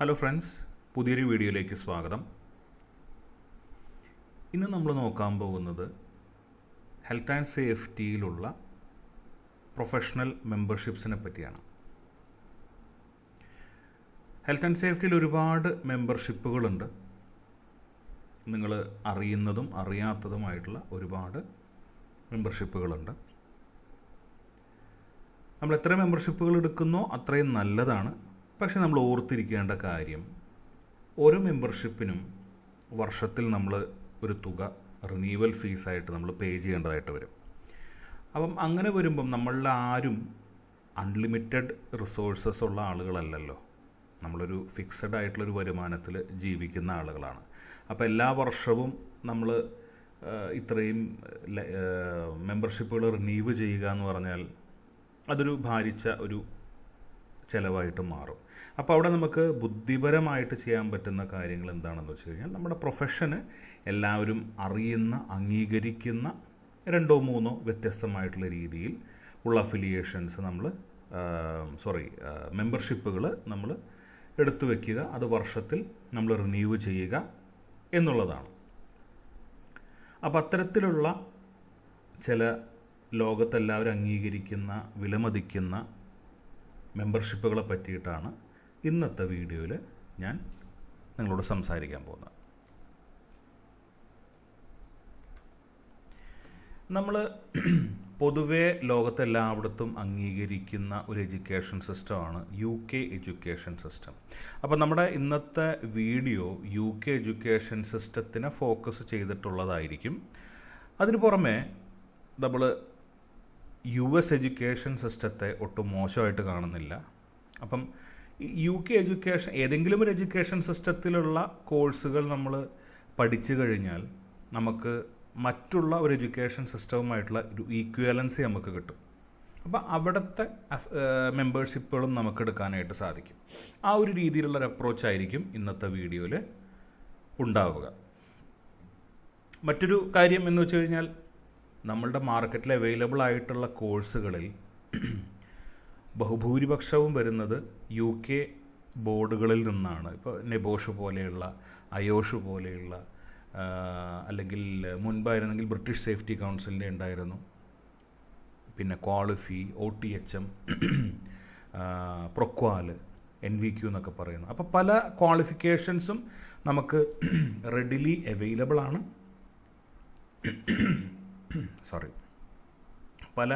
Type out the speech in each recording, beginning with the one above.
Hello friends, പുതിയൊരു വീഡിയോയിലേക്ക് സ്വാഗതം. ഇന്ന് നമ്മൾ നോക്കാൻ പോകുന്നത് ഹെൽത്ത് ആൻഡ് സേഫ്റ്റിയിലുള്ള പ്രൊഫഷണൽ മെമ്പർഷിപ്സിനെ പറ്റിയാണ്. ഹെൽത്ത് ആൻഡ് സേഫ്റ്റിയിൽ ഒരുപാട് മെമ്പർഷിപ്പുകളുണ്ട്. നിങ്ങൾ അറിയുന്നതും അറിയാത്തതുമായിട്ടുള്ള ഒരുപാട് മെമ്പർഷിപ്പുകളുണ്ട്. നമ്മൾ എത്ര മെമ്പർഷിപ്പുകൾ എടുക്കുന്നോ അത്രയും നല്ലതാണ്. പക്ഷെ നമ്മൾ ഓർത്തിരിക്കേണ്ട കാര്യം, ഓരോ മെമ്പർഷിപ്പിനും വർഷത്തിൽ നമ്മൾ ഒരു തുക റിന്യൂവൽ ഫീസായിട്ട് നമ്മൾ പേ ചെയ്യേണ്ടതായിട്ട് വരും. അപ്പം അങ്ങനെ വരുമ്പം നമ്മളിൽ ആരും അൺലിമിറ്റഡ് റിസോഴ്സസ് ഉള്ള ആളുകളല്ലല്ലോ. നമ്മളൊരു ഫിക്സഡ് ആയിട്ടുള്ളൊരു വരുമാനത്തിൽ ജീവിക്കുന്ന ആളുകളാണ്. അപ്പോൾ എല്ലാ വർഷവും നമ്മൾ ഇത്രയും മെമ്പർഷിപ്പുകൾ റിന്യൂവ് ചെയ്യുക എന്ന് പറഞ്ഞാൽ അതൊരു ഭാരിച്ച ഒരു ചിലവായിട്ട് മാറും. അപ്പോൾ അവിടെ നമുക്ക് ബുദ്ധിപരമായിട്ട് ചെയ്യാൻ പറ്റുന്ന കാര്യങ്ങൾ എന്താണെന്ന് വെച്ച് കഴിഞ്ഞാൽ, നമ്മുടെ പ്രൊഫഷന് എല്ലാവരും അറിയുന്ന, അംഗീകരിക്കുന്ന 2-3 വ്യത്യസ്തമായിട്ടുള്ള രീതിയിൽ ഉള്ള അഫിലിയേഷൻസ് മെമ്പർഷിപ്പുകൾ നമ്മൾ എടുത്തു വയ്ക്കുക. അത് വർഷത്തിൽ നമ്മൾ റിന്യൂവ് ചെയ്യുക എന്നുള്ളതാണ്. അപ്പോൾ അത്തരത്തിലുള്ള ചില ലോകത്തെല്ലാവരും അംഗീകരിക്കുന്ന, വിലമതിക്കുന്ന മെമ്പർഷിപ്പുകളെ പറ്റിയിട്ടാണ് ഇന്നത്തെ വീഡിയോയിൽ ഞാൻ നിങ്ങളോട് സംസാരിക്കാൻ പോകുന്നത്. നമ്മൾ പൊതുവേ ലോകത്തെല്ലായിടത്തും അംഗീകരിക്കുന്ന ഒരു എഡ്യൂക്കേഷൻ സിസ്റ്റമാണ് UK എഡ്യൂക്കേഷൻ സിസ്റ്റം. അപ്പോൾ നമ്മുടെ ഇന്നത്തെ വീഡിയോ UK എഡ്യൂക്കേഷൻ സിസ്റ്റത്തിനെ ഫോക്കസ് ചെയ്തിട്ടുള്ളതായിരിക്കും. അതിന് പുറമെ നമ്മൾ US എഡ്യൂക്കേഷൻ സിസ്റ്റത്തെ ഒട്ടും മോശമായിട്ട് കാണുന്നില്ല. അപ്പം UK എഡ്യൂക്കേഷൻ, ഏതെങ്കിലും ഒരു എഡ്യൂക്കേഷൻ സിസ്റ്റത്തിലുള്ള കോഴ്സുകൾ നമ്മൾ പഠിച്ചു കഴിഞ്ഞാൽ നമുക്ക് മറ്റുള്ള ഒരു എഡ്യൂക്കേഷൻ സിസ്റ്റവുമായിട്ടുള്ള ഒരു ഈക്വാലൻസി നമുക്ക് കിട്ടും. അപ്പോൾ അവിടുത്തെ മെമ്പർഷിപ്പുകളും നമുക്ക് എടുക്കാനായിട്ട് സാധിക്കും. ആ ഒരു രീതിയിലുള്ളൊരു അപ്രോച്ചായിരിക്കും ഇന്നത്തെ വീഡിയോയിൽ ഉണ്ടാവുക. മറ്റൊരു കാര്യം എന്ന് വെച്ച് കഴിഞ്ഞാൽ, നമ്മളുടെ മാർക്കറ്റിൽ അവൈലബിൾ ആയിട്ടുള്ള കോഴ്സുകളിൽ ബഹുഭൂരിപക്ഷവും വരുന്നത് UK ബോർഡുകളിൽ നിന്നാണ്. ഇപ്പോൾ നെബോഷ് പോലെയുള്ള, അയോഷ് പോലെയുള്ള, അല്ലെങ്കിൽ മുൻപായിരുന്നെങ്കിൽ ബ്രിട്ടീഷ് സേഫ്റ്റി കൗൺസിലിൻ്റെ ഉണ്ടായിരുന്നു, പിന്നെ ക്വാളിഫി, OTHM, പ്രൊക്വാൽ, NVQ എന്നൊക്കെ പറയുന്നു. അപ്പോൾ പല ക്വാളിഫിക്കേഷൻസും നമുക്ക് റെഡിലി അവൈലബിൾ ആണ്. പല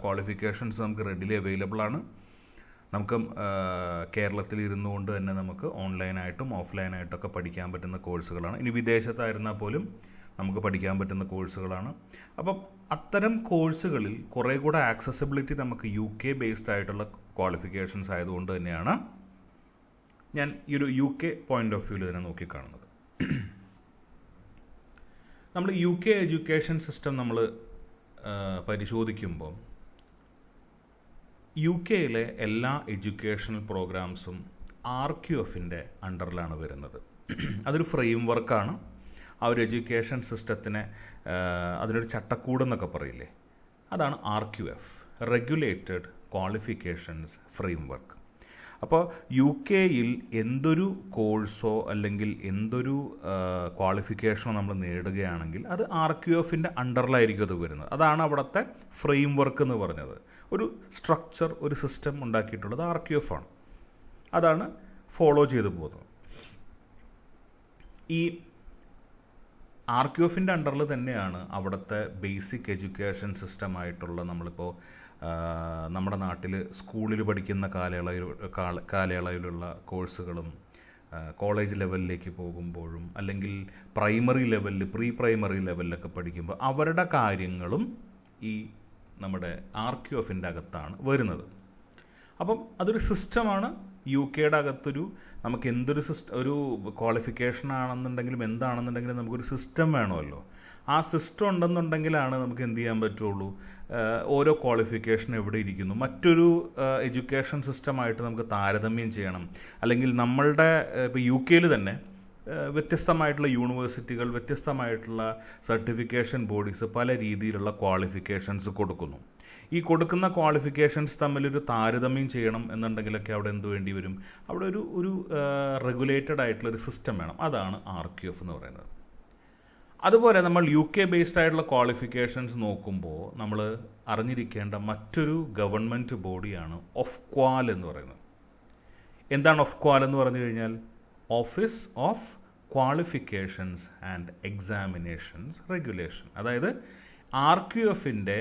ക്വാളിഫിക്കേഷൻസ് നമുക്ക് റെഡിലി അവൈലബിൾ ആണ്. നമുക്ക് കേരളത്തിൽ ഇരുന്നുകൊണ്ട് തന്നെ നമുക്ക് ഓൺലൈനായിട്ടും ഓഫ്ലൈനായിട്ടൊക്കെ പഠിക്കാൻ പറ്റുന്ന കോഴ്സുകളാണ്. ഇനി വിദേശത്തായിരുന്നാൽ പോലും നമുക്ക് പഠിക്കാൻ പറ്റുന്ന കോഴ്സുകളാണ്. അപ്പം അത്തരം കോഴ്സുകളിൽ കുറേ കൂടെ ആക്സസിബിലിറ്റി നമുക്ക് UK ബേസ്ഡ് ആയിട്ടുള്ള ക്വാളിഫിക്കേഷൻസ് ആയതുകൊണ്ട് തന്നെയാണ് ഞാൻ ഈ ഒരു UK പോയിൻ്റ് ഓഫ് വ്യൂവിൽ ഇതിനെ നോക്കിക്കാണുന്നത്. നമ്മൾ UK എഡ്യൂക്കേഷൻ സിസ്റ്റം നമ്മൾ പരിശോധിക്കുമ്പോൾ UK-യിലെ എല്ലാ എഡ്യൂക്കേഷണൽ പ്രോഗ്രാംസും RQF-ൻ്റെ അണ്ടറിലാണ് വരുന്നത്. അതൊരു ഫ്രെയിം വർക്കാണ്. ആ ഒരു എഡ്യൂക്കേഷൻ സിസ്റ്റത്തിനെ അതിനൊരു ചട്ടക്കൂടെന്നൊക്കെ പറയില്ലേ, അതാണ് RQF, regulated qualifications frame work. അപ്പോൾ UK-യിൽ എന്തൊരു കോഴ്സോ അല്ലെങ്കിൽ എന്തൊരു ക്വാളിഫിക്കേഷനോ നമ്മൾ നേടുകയാണെങ്കിൽ അത് RQF-ൻ്റെ അണ്ടറിലായിരിക്കും അത് വരുന്നത്. അതാണ് അവിടുത്തെ ഫ്രെയിം വർക്ക് എന്ന് പറഞ്ഞത്. ഒരു സ്ട്രക്ചർ, ഒരു സിസ്റ്റം ഉണ്ടാക്കിയിട്ടുള്ളത് RQF ആണ്. അതാണ് ഫോളോ ചെയ്തു പോകുന്നത്. ഈ RQF-ൻ്റെ അണ്ടറിൽ തന്നെയാണ് അവിടുത്തെ ബേസിക് എഡ്യൂക്കേഷൻ സിസ്റ്റമായിട്ടുള്ള, നമ്മളിപ്പോൾ നമ്മുടെ നാട്ടിൽ സ്കൂളിൽ പഠിക്കുന്ന കാലയളവിലുള്ള കോഴ്സുകളും കോളേജ് ലെവലിലേക്ക് പോകുമ്പോഴും അല്ലെങ്കിൽ പ്രൈമറി ലെവലിൽ, പ്രീ പ്രൈമറി ലെവലിലൊക്കെ പഠിക്കുമ്പോൾ അവരുടെ കാര്യങ്ങളും ഈ നമ്മുടെ RQF-ൻ്റെ അകത്താണ് വരുന്നത്. അപ്പം അതൊരു സിസ്റ്റമാണ്. UK-യുടെ അകത്തൊരു നമുക്ക് എന്തൊരു ഒരു ക്വാളിഫിക്കേഷൻ ആണെന്നുണ്ടെങ്കിലും എന്താണെന്നുണ്ടെങ്കിലും നമുക്കൊരു സിസ്റ്റം വേണമല്ലോ. ആ സിസ്റ്റം ഉണ്ടെന്നുണ്ടെങ്കിലാണ് നമുക്ക് എന്ത് ചെയ്യാൻ പറ്റുള്ളൂ, ഓരോ ക്വാളിഫിക്കേഷൻ എവിടെ ഇരിക്കുന്നു മറ്റൊരു എഡ്യൂക്കേഷൻ സിസ്റ്റമായിട്ട് നമുക്ക് താരതമ്യം ചെയ്യണം. അല്ലെങ്കിൽ നമ്മളുടെ ഇപ്പോൾ UK-യിൽ തന്നെ വ്യത്യസ്തമായിട്ടുള്ള യൂണിവേഴ്സിറ്റികൾ, വ്യത്യസ്തമായിട്ടുള്ള സർട്ടിഫിക്കേഷൻ ബോഡീസ് പല രീതിയിലുള്ള ക്വാളിഫിക്കേഷൻസ് കൊടുക്കുന്നു. ഈ കൊടുക്കുന്ന ക്വാളിഫിക്കേഷൻസ് തമ്മിലൊരു താരതമ്യം ചെയ്യണം എന്നുണ്ടെങ്കിലൊക്കെ അവിടെ എന്ത് വേണ്ടി വരും? അവിടെ ഒരു റെഗുലേറ്റഡ് ആയിട്ടുള്ളൊരു സിസ്റ്റം വേണം. അതാണ് RQF എന്ന് പറയുന്നത്. അതുപോലെ നമ്മൾ UK ബേസ്ഡ് ആയിട്ടുള്ള ക്വാളിഫിക്കേഷൻസ് നോക്കുമ്പോൾ നമ്മൾ അറിഞ്ഞിരിക്കേണ്ട മറ്റൊരു ഗവൺമെൻറ് ബോഡിയാണ് OFQAL എന്ന് പറയുന്നത്. എന്താണ് OFQAL എന്ന് പറഞ്ഞു കഴിഞ്ഞാൽ? Office of qualifications and examinations regulation. അതായത് RQFൻ്റെ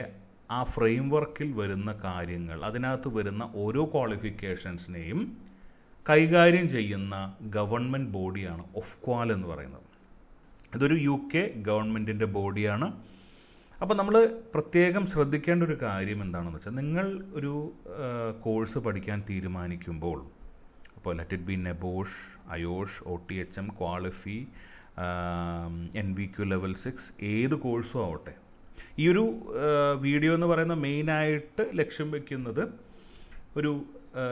ആ ഫ്രെയിം വർക്കിൽ വരുന്ന കാര്യങ്ങൾ, അതിനകത്ത് വരുന്ന ഓരോ ക്വാളിഫിക്കേഷൻസിനെയും കൈകാര്യം ചെയ്യുന്ന ഗവൺമെൻറ് ബോഡിയാണ് OFQAL എന്ന് പറയുന്നത്. ഇതൊരു UK ഗവൺമെൻറ്റിൻ്റെ ബോഡിയാണ്. അപ്പോൾ നമ്മൾ പ്രത്യേകം ശ്രദ്ധിക്കേണ്ട ഒരു കാര്യം എന്താണെന്ന് വെച്ചാൽ, നിങ്ങൾ ഒരു കോഴ്സ് പഠിക്കാൻ തീരുമാനിക്കുമ്പോൾ, അപ്പോൾ let it be NEBOSH, IOSH, OTHM, ക്വാളിഫി, NVQ level 6, ഏത് കോഴ്സും ആവട്ടെ, ഈ ഒരു വീഡിയോ എന്ന് പറയുന്ന മെയിനായിട്ട് ലക്ഷ്യം വയ്ക്കുന്നത് ഒരു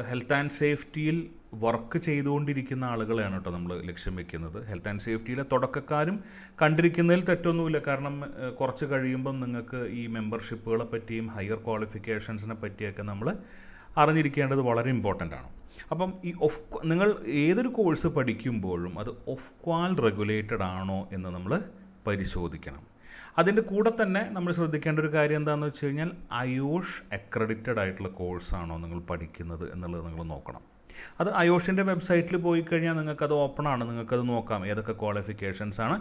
ഹെൽത്ത് ആൻഡ് സേഫ്റ്റിയിൽ വർക്ക് ചെയ്തുകൊണ്ടിരിക്കുന്ന ആളുകളെയാണ് കേട്ടോ നമ്മൾ ലക്ഷ്യം വെക്കുന്നത്. ഹെൽത്ത് ആൻഡ് സേഫ്റ്റിയിലെ തുടക്കക്കാരും കണ്ടിരിക്കുന്നതിൽ തെറ്റൊന്നുമില്ല. കാരണം കുറച്ച് കഴിയുമ്പം നിങ്ങൾക്ക് ഈ മെമ്പർഷിപ്പുകളെ പറ്റിയും ഹയർ ക്വാളിഫിക്കേഷൻസിനെ പറ്റിയൊക്കെ നമ്മൾ അറിഞ്ഞിരിക്കേണ്ടത് വളരെ ഇമ്പോർട്ടൻ്റ് ആണ്. അപ്പം ഈ നിങ്ങൾ ഏതൊരു കോഴ്സ് പഠിക്കുമ്പോഴും അത് OFQAL റെഗുലേറ്റഡ് ആണോ എന്ന് നമ്മൾ പരിശോധിക്കണം. അതിൻ്റെ കൂടെ തന്നെ നമ്മൾ ശ്രദ്ധിക്കേണ്ട ഒരു കാര്യം എന്താണെന്ന് വെച്ച് കഴിഞ്ഞാൽ, IOSH അക്രഡിറ്റഡ് ആയിട്ടുള്ള കോഴ്സാണോ നിങ്ങൾ പഠിക്കുന്നത് എന്നുള്ളത് നിങ്ങൾ നോക്കണം. അത് IOSHൻ്റെ വെബ്സൈറ്റിൽ പോയി കഴിഞ്ഞാൽ നിങ്ങൾക്കത് ഓപ്പൺ ആണ്, നിങ്ങൾക്കത് നോക്കാം ഏതൊക്കെ ക്വാളിഫിക്കേഷൻസ് ആണ്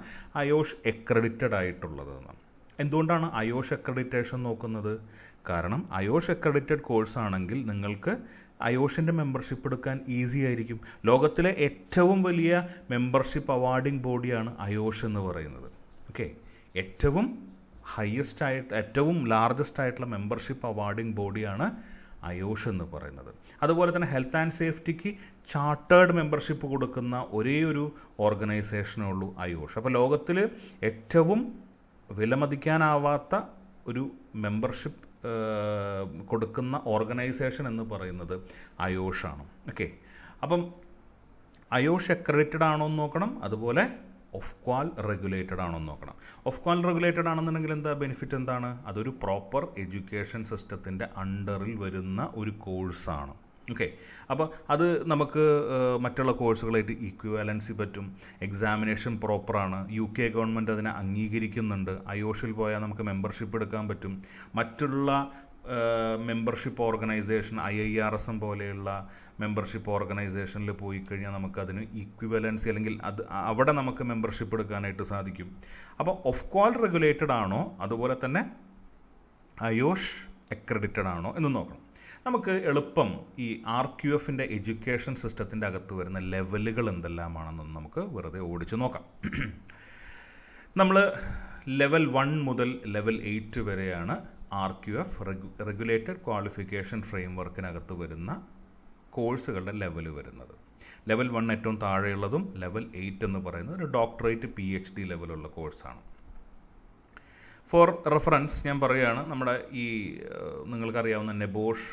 IOSH അക്രഡിറ്റഡ് ആയിട്ടുള്ളതെന്ന്. എന്തുകൊണ്ടാണ് IOSH അക്രഡിറ്റേഷൻ നോക്കുന്നത്? കാരണം IOSH അക്രഡിറ്റഡ് കോഴ്സ് ആണെങ്കിൽ നിങ്ങൾക്ക് IOSHൻ്റെ മെമ്പർഷിപ്പ് എടുക്കാൻ ഈസി ആയിരിക്കും. ലോകത്തിലെ ഏറ്റവും വലിയ മെമ്പർഷിപ്പ് അവാർഡിംഗ് ബോഡിയാണ് IOSH എന്ന് പറയുന്നത്. ഓക്കെ, ഏറ്റവും ഏറ്റവും ലാർജസ്റ്റ് ആയിട്ടുള്ള മെമ്പർഷിപ്പ് അവാർഡിംഗ് ബോഡിയാണ് IOSH എന്ന് പറയുന്നത്. അതുപോലെ തന്നെ ഹെൽത്ത് ആൻഡ് സേഫ്റ്റിക്ക് ചാർട്ടേഡ് മെമ്പർഷിപ്പ് കൊടുക്കുന്ന ഒരേ ഒരു ഓർഗനൈസേഷനേ ഉള്ളൂ IOSH. അപ്പോൾ ലോകത്തിൽ ഏറ്റവും വിലമതിക്കാനാവാത്ത ഒരു മെമ്പർഷിപ്പ് കൊടുക്കുന്ന ഓർഗനൈസേഷൻ എന്ന് പറയുന്നത് IOSH ആണ്. ഓക്കെ, അപ്പം IOSH അക്രഡിറ്റഡ് ആണോ എന്ന് നോക്കണം. അതുപോലെ OFQAL റെഗുലേറ്റഡ് ആണോ എന്ന് നോക്കണം. OFQAL റെഗുലേറ്റഡ് ആണെന്നുണ്ടെങ്കിൽ എന്താ ബെനിഫിറ്റ് എന്താണ്? അതൊരു പ്രോപ്പർ എഡ്യൂക്കേഷൻ സിസ്റ്റത്തിൻ്റെ അണ്ടറിൽ വരുന്ന ഒരു കോഴ്സാണ്. ഓക്കെ, അപ്പോൾ അത് നമുക്ക് മറ്റുള്ള കോഴ്സുകളായിട്ട് ഈക്വാലൻസി പറ്റും. എക്സാമിനേഷൻ പ്രോപ്പറാണ്. UK ഗവൺമെൻറ് അതിനെ അംഗീകരിക്കുന്നുണ്ട്. IOSHൽ പോയാൽ നമുക്ക് മെമ്പർഷിപ്പ് എടുക്കാൻ പറ്റും. മറ്റുള്ള മെമ്പർഷിപ്പ് ഓർഗനൈസേഷൻ IIRSM പോലെയുള്ള മെമ്പർഷിപ്പ് ഓർഗനൈസേഷനിൽ പോയി കഴിഞ്ഞാൽ നമുക്കതിന് ഈക്വിവലൻസി അല്ലെങ്കിൽ അവിടെ നമുക്ക് മെമ്പർഷിപ്പ് എടുക്കാനായിട്ട് സാധിക്കും. അപ്പോൾ OFQAL റെഗുലേറ്റഡ് ആണോ, അതുപോലെ തന്നെ IOSH അക്രഡിറ്റഡ് ആണോ എന്ന് നോക്കണം. നമുക്ക് എളുപ്പം ഈ RQFൻ്റെ എഡ്യൂക്കേഷൻ സിസ്റ്റത്തിൻ്റെ അകത്ത് വരുന്ന ലെവലുകൾ എന്തെല്ലാമാണെന്നൊന്ന് നമുക്ക് വെറുതെ ഓടിച്ച് നോക്കാം. നമ്മൾ ലെവൽ 1 മുതൽ ലെവൽ 8 വരെയാണ് RQF റെഗുലേറ്റഡ് ക്വാളിഫിക്കേഷൻ ഫ്രെയിംവർക്കിനകത്ത് വരുന്ന കോഴ്സുകളുടെ ലെവൽ വരുന്നത്. ലെവൽ 1 ഏറ്റവും താഴെയുള്ളതും ലെവൽ 8 എന്ന് പറയുന്നത് ഒരു ഡോക്ടറേറ്റ് PhD ലെവലുള്ള കോഴ്സാണ്. ഫോർ റെഫറൻസ് ഞാൻ പറയുകയാണ്, നമ്മുടെ ഈ നിങ്ങൾക്കറിയാവുന്ന നെബോഷ്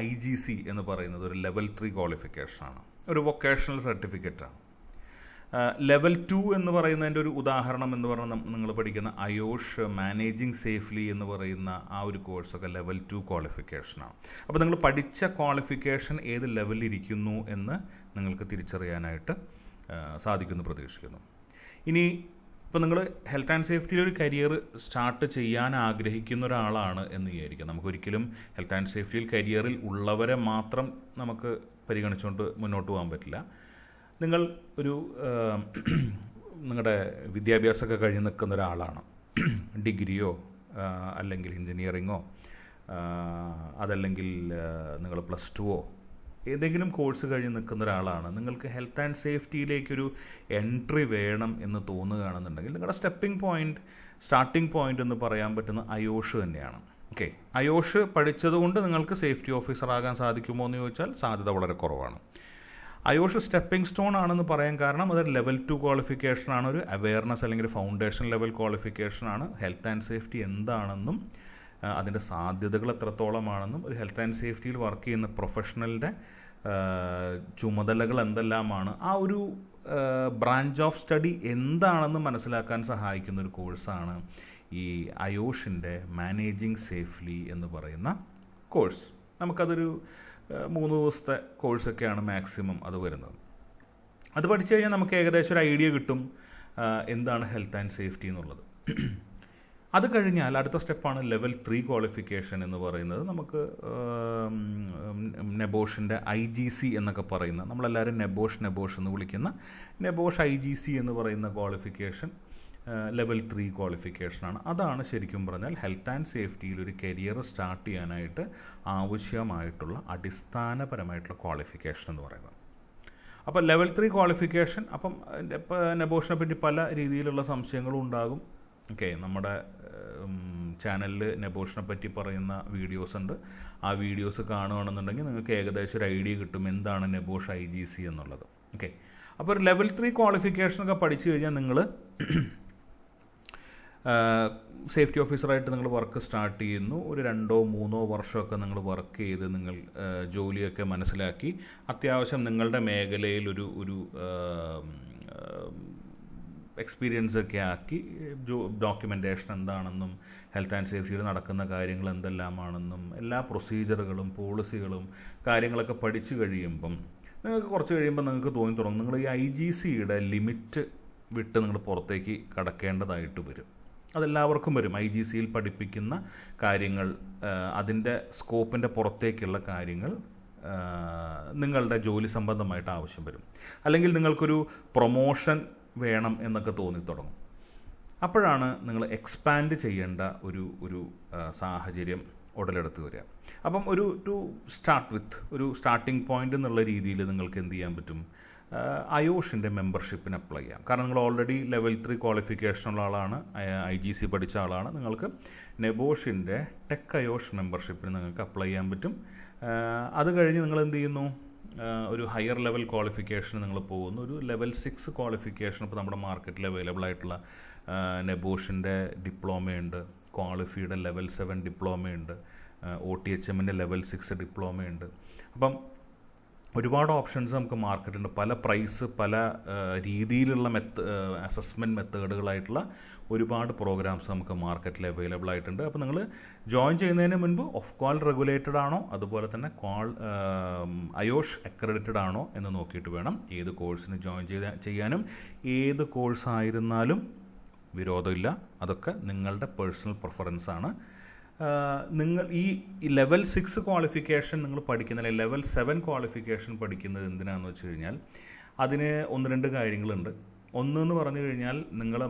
IGC എന്ന് പറയുന്നത് ഒരു ലെവൽ 3 ക്വാളിഫിക്കേഷനാണ്, ഒരു വൊക്കേഷണൽ സർട്ടിഫിക്കറ്റാണ്. ലെവൽ 2 എന്ന് പറയുന്നതിൻ്റെ ഒരു ഉദാഹരണം എന്ന് പറഞ്ഞാൽ നിങ്ങൾ പഠിക്കുന്ന IOSH മാനേജിങ് സേഫ്ലി എന്ന് പറയുന്ന ആ ഒരു കോഴ്സൊക്കെ ലെവൽ 2 ക്വാളിഫിക്കേഷനാണ്. അപ്പോൾ നിങ്ങൾ പഠിച്ച ക്വാളിഫിക്കേഷൻ ഏത് ലെവലിരിക്കുന്നു എന്ന് നിങ്ങൾക്ക് തിരിച്ചറിയാനായിട്ട് സാധിക്കുമെന്ന് പ്രതീക്ഷിക്കുന്നു. ഇനി ഇപ്പോൾ നിങ്ങൾ ഹെൽത്ത് ആൻഡ് സേഫ്റ്റിയിൽ ഒരു കരിയർ സ്റ്റാർട്ട് ചെയ്യാൻ ആഗ്രഹിക്കുന്ന ഒരാളാണ് എന്ന് വിചാരിക്കുക. നമുക്കൊരിക്കലും ഹെൽത്ത് ആൻഡ് സേഫ്റ്റിയിൽ കരിയറിൽ ഉള്ളവരെ മാത്രം നമുക്ക് പരിഗണിച്ചുകൊണ്ട് മുന്നോട്ട് പോകാൻ പറ്റില്ല. നിങ്ങൾ ഒരു നിങ്ങളുടെ വിദ്യാഭ്യാസമൊക്കെ കഴിഞ്ഞ് നിൽക്കുന്ന ഒരാളാണ്, ഡിഗ്രിയോ അല്ലെങ്കിൽ എഞ്ചിനീയറിങ്ങോ അതല്ലെങ്കിൽ നിങ്ങൾ +2 ഏതെങ്കിലും കോഴ്സ് കഴിഞ്ഞ് നിൽക്കുന്ന ഒരാളാണ്. നിങ്ങൾക്ക് ഹെൽത്ത് ആൻഡ് സേഫ്റ്റിയിലേക്കൊരു എൻട്രി വേണം എന്ന് തോന്നുകയാണെന്നുണ്ടെങ്കിൽ നിങ്ങളുടെ സ്റ്റാർട്ടിംഗ് പോയിൻ്റ് എന്ന് പറയാൻ പറ്റുന്ന IOSH തന്നെയാണ്. ഓക്കെ, IOSH പഠിച്ചതുകൊണ്ട് നിങ്ങൾക്ക് സേഫ്റ്റി ഓഫീസർ ആകാൻ സാധിക്കുമോ എന്ന് ചോദിച്ചാൽ സാധ്യത വളരെ കുറവാണ്. IOSH സ്റ്റെപ്പിംഗ് സ്റ്റോൺ ആണെന്ന് പറയാൻ കാരണം അതൊരു ലെവൽ 2 ക്വാളിഫിക്കേഷനാണ്, ഒരു അവെയർനെസ് അല്ലെങ്കിൽ ഒരു ഫൗണ്ടേഷൻ ലെവൽ ക്വാളിഫിക്കേഷനാണ്. ഹെൽത്ത് ആൻഡ് സേഫ്റ്റി എന്താണെന്നും അതിൻ്റെ സാധ്യതകൾ എത്രത്തോളമാണെന്നും ഒരു ഹെൽത്ത് ആൻഡ് സേഫ്റ്റിയിൽ വർക്ക് ചെയ്യുന്ന പ്രൊഫഷണലിൻ്റെ ചുമതലകൾ എന്തെല്ലാമാണ്, ആ ഒരു ബ്രാഞ്ച് ഓഫ് സ്റ്റഡി എന്താണെന്ന് മനസ്സിലാക്കാൻ സഹായിക്കുന്ന ഒരു കോഴ്സാണ് ഈ അയോഷിൻ്റെ മാനേജിങ് സേഫ്ലി എന്ന് പറയുന്ന കോഴ്സ്. നമുക്കതൊരു 3 ദിവസത്തെ കോഴ്സൊക്കെയാണ് മാക്സിമം അത് വരുന്നത്. അത് പഠിച്ചു കഴിഞ്ഞാൽ നമുക്ക് ഏകദേശം ഒരു ഐഡിയ കിട്ടും എന്താണ് ഹെൽത്ത് ആൻഡ് സേഫ്റ്റി എന്നുള്ളത്. അത് കഴിഞ്ഞാൽ അടുത്ത സ്റ്റെപ്പാണ് ലെവൽ 3 ക്വാളിഫിക്കേഷൻ എന്ന് പറയുന്നത്. നമുക്ക് നെബോഷിൻ്റെ IGC എന്നൊക്കെ പറയുന്ന, നമ്മളെല്ലാവരും നെബോഷ് എന്ന് വിളിക്കുന്ന നെബോഷ് IGC എന്ന് പറയുന്ന ക്വാളിഫിക്കേഷൻ ലെവൽ 3 ക്വാളിഫിക്കേഷനാണ്. അതാണ് ശരിക്കും പറഞ്ഞാൽ ഹെൽത്ത് ആൻഡ് സേഫ്റ്റിയിൽ ഒരു കരിയർ സ്റ്റാർട്ട് ചെയ്യാനായിട്ട് ആവശ്യമായിട്ടുള്ള അടിസ്ഥാനപരമായിട്ടുള്ള ക്വാളിഫിക്കേഷൻ എന്ന് പറയുന്നത്. അപ്പോൾ ലെവൽ 3 ക്വാളിഫിക്കേഷൻ, അപ്പം നെബോഷിനെ പറ്റി പല രീതിയിലുള്ള സംശയങ്ങളും ഉണ്ടാകും. ഓക്കെ, നമ്മുടെ ചാനലിൽ നെബോഷിനെ പറ്റി പറയുന്ന വീഡിയോസ് ഉണ്ട്. ആ വീഡിയോസ് കാണുകയാണെന്നുണ്ടെങ്കിൽ നിങ്ങൾക്ക് ഏകദേശം ഒരു ഐഡിയ കിട്ടും എന്താണ് നെബോഷ് IGC എന്നുള്ളത്. ഓക്കെ, അപ്പോൾ ഒരു ലെവൽ 3 ക്വാളിഫിക്കേഷനൊക്കെ പഠിച്ചു കഴിഞ്ഞാൽ നിങ്ങൾ സേഫ്റ്റി ഓഫീസറായിട്ട് നിങ്ങൾ വർക്ക് സ്റ്റാർട്ട് ചെയ്യുന്നു. ഒരു 2-3 വർഷമൊക്കെ നിങ്ങൾ വർക്ക് ചെയ്ത് നിങ്ങൾ ജോലിയൊക്കെ മനസ്സിലാക്കി അത്യാവശ്യം നിങ്ങളുടെ മേഖലയിൽ ഒരു എക്സ്പീരിയൻസ് ഒക്കെ ആക്കി ഡോക്യുമെൻറ്റേഷൻ എന്താണെന്നും ഹെൽത്ത് ആൻഡ് സേഫ്റ്റിയിൽ നടക്കുന്ന കാര്യങ്ങൾ എന്തെല്ലാമാണെന്നും എല്ലാ പ്രൊസീജിയറുകളും പോളിസികളും കാര്യങ്ങളൊക്കെ പഠിച്ചു കഴിയുമ്പം നിങ്ങൾക്ക് കുറച്ച് കഴിയുമ്പോൾ നിങ്ങൾക്ക് തോന്നി തുടങ്ങും നിങ്ങൾ ഈ IGCയുടെ ലിമിറ്റ് വിട്ട് നിങ്ങൾ പുറത്തേക്ക് കടക്കേണ്ടതായിട്ട് വരും. അതെല്ലാവർക്കും വരും. IGCയിൽ പഠിപ്പിക്കുന്ന കാര്യങ്ങൾ, അതിൻ്റെ സ്കോപ്പിൻ്റെ പുറത്തേക്കുള്ള കാര്യങ്ങൾ നിങ്ങളുടെ ജോലി സംബന്ധമായിട്ട് ആവശ്യം വരും. അല്ലെങ്കിൽ നിങ്ങൾക്കൊരു പ്രൊമോഷൻ വേണം എന്നൊക്കെ തോന്നി തുടങ്ങും. അപ്പോഴാണ് നിങ്ങൾ എക്സ്പാൻഡ് ചെയ്യേണ്ട ഒരു സാഹചര്യം ഉടലെടുത്ത് വരിക. അപ്പം ടു സ്റ്റാർട്ട് വിത്ത് ഒരു സ്റ്റാർട്ടിംഗ് പോയിന്റ് എന്നുള്ള രീതിയിൽ നിങ്ങൾക്ക് എന്ത് ചെയ്യാൻ പറ്റും, അയോഷിൻ്റെ മെമ്പർഷിപ്പിന് അപ്ലൈ ചെയ്യാം. കാരണം നിങ്ങൾ ഓൾറെഡി ലെവൽ 3 ക്വാളിഫിക്കേഷനുള്ള ആളാണ്, IGC പഠിച്ച ആളാണ്. നിങ്ങൾക്ക് നെബോഷിൻ്റെ ടെക് അയോഷ് മെമ്പർഷിപ്പിന് നിങ്ങൾക്ക് അപ്ലൈ ചെയ്യാൻ പറ്റും. അത് കഴിഞ്ഞ് നിങ്ങൾ എന്ത് ചെയ്യുന്നു, ഒരു ഹയർ ലെവൽ ക്വാളിഫിക്കേഷൻ നിങ്ങൾ പോകുന്നു. ഒരു ലെവൽ 6 ക്വാളിഫിക്കേഷൻ ഇപ്പോൾ നമ്മുടെ മാർക്കറ്റിൽ അവൈലബിൾ ആയിട്ടുള്ള നെബോഷിൻ്റെ ഡിപ്ലോമയുണ്ട്, ക്വാളിഫിയുടെ ലെവൽ 7 ഡിപ്ലോമയുണ്ട്, OTHMൻ്റെ ലെവൽ 6 ഡിപ്ലോമയുണ്ട്. അപ്പം ഒരുപാട് ഓപ്ഷൻസ് നമുക്ക് മാർക്കറ്റുണ്ട്. പല പ്രൈസ്, പല രീതിയിലുള്ള അസസ്മെൻറ്റ് മെത്തേഡുകളായിട്ടുള്ള ഒരുപാട് പ്രോഗ്രാംസ് നമുക്ക് മാർക്കറ്റിൽ അവൈലബിൾ ആയിട്ടുണ്ട്. അപ്പോൾ നിങ്ങൾ ജോയിൻ ചെയ്യുന്നതിന് മുൻപ് ഓഫ് കോൾ റെഗുലേറ്റഡ് ആണോ, അതുപോലെ തന്നെ അയോഷ് അക്രഡിറ്റഡ് ആണോ എന്ന് നോക്കിയിട്ട് വേണം ഏത് കോഴ്സിന് ജോയിൻ ചെയ്യാനും. ഏത് കോഴ്സായിരുന്നാലും വിരോധമില്ല, അതൊക്കെ നിങ്ങളുടെ പേഴ്സണൽ പ്രിഫറൻസാണ്. നിങ്ങൾ ഈ ലെവൽ 6 ക്വാളിഫിക്കേഷൻ നിങ്ങൾ പഠിക്കുന്നില്ല, ലെവൽ 7 ക്വാളിഫിക്കേഷൻ പഠിക്കുന്നത് എന്തിനാണെന്ന് വെച്ച് കഴിഞ്ഞാൽ അതിന് 1-2 കാര്യങ്ങളുണ്ട്. ഒന്നെന്ന് പറഞ്ഞു കഴിഞ്ഞാൽ നിങ്ങൾ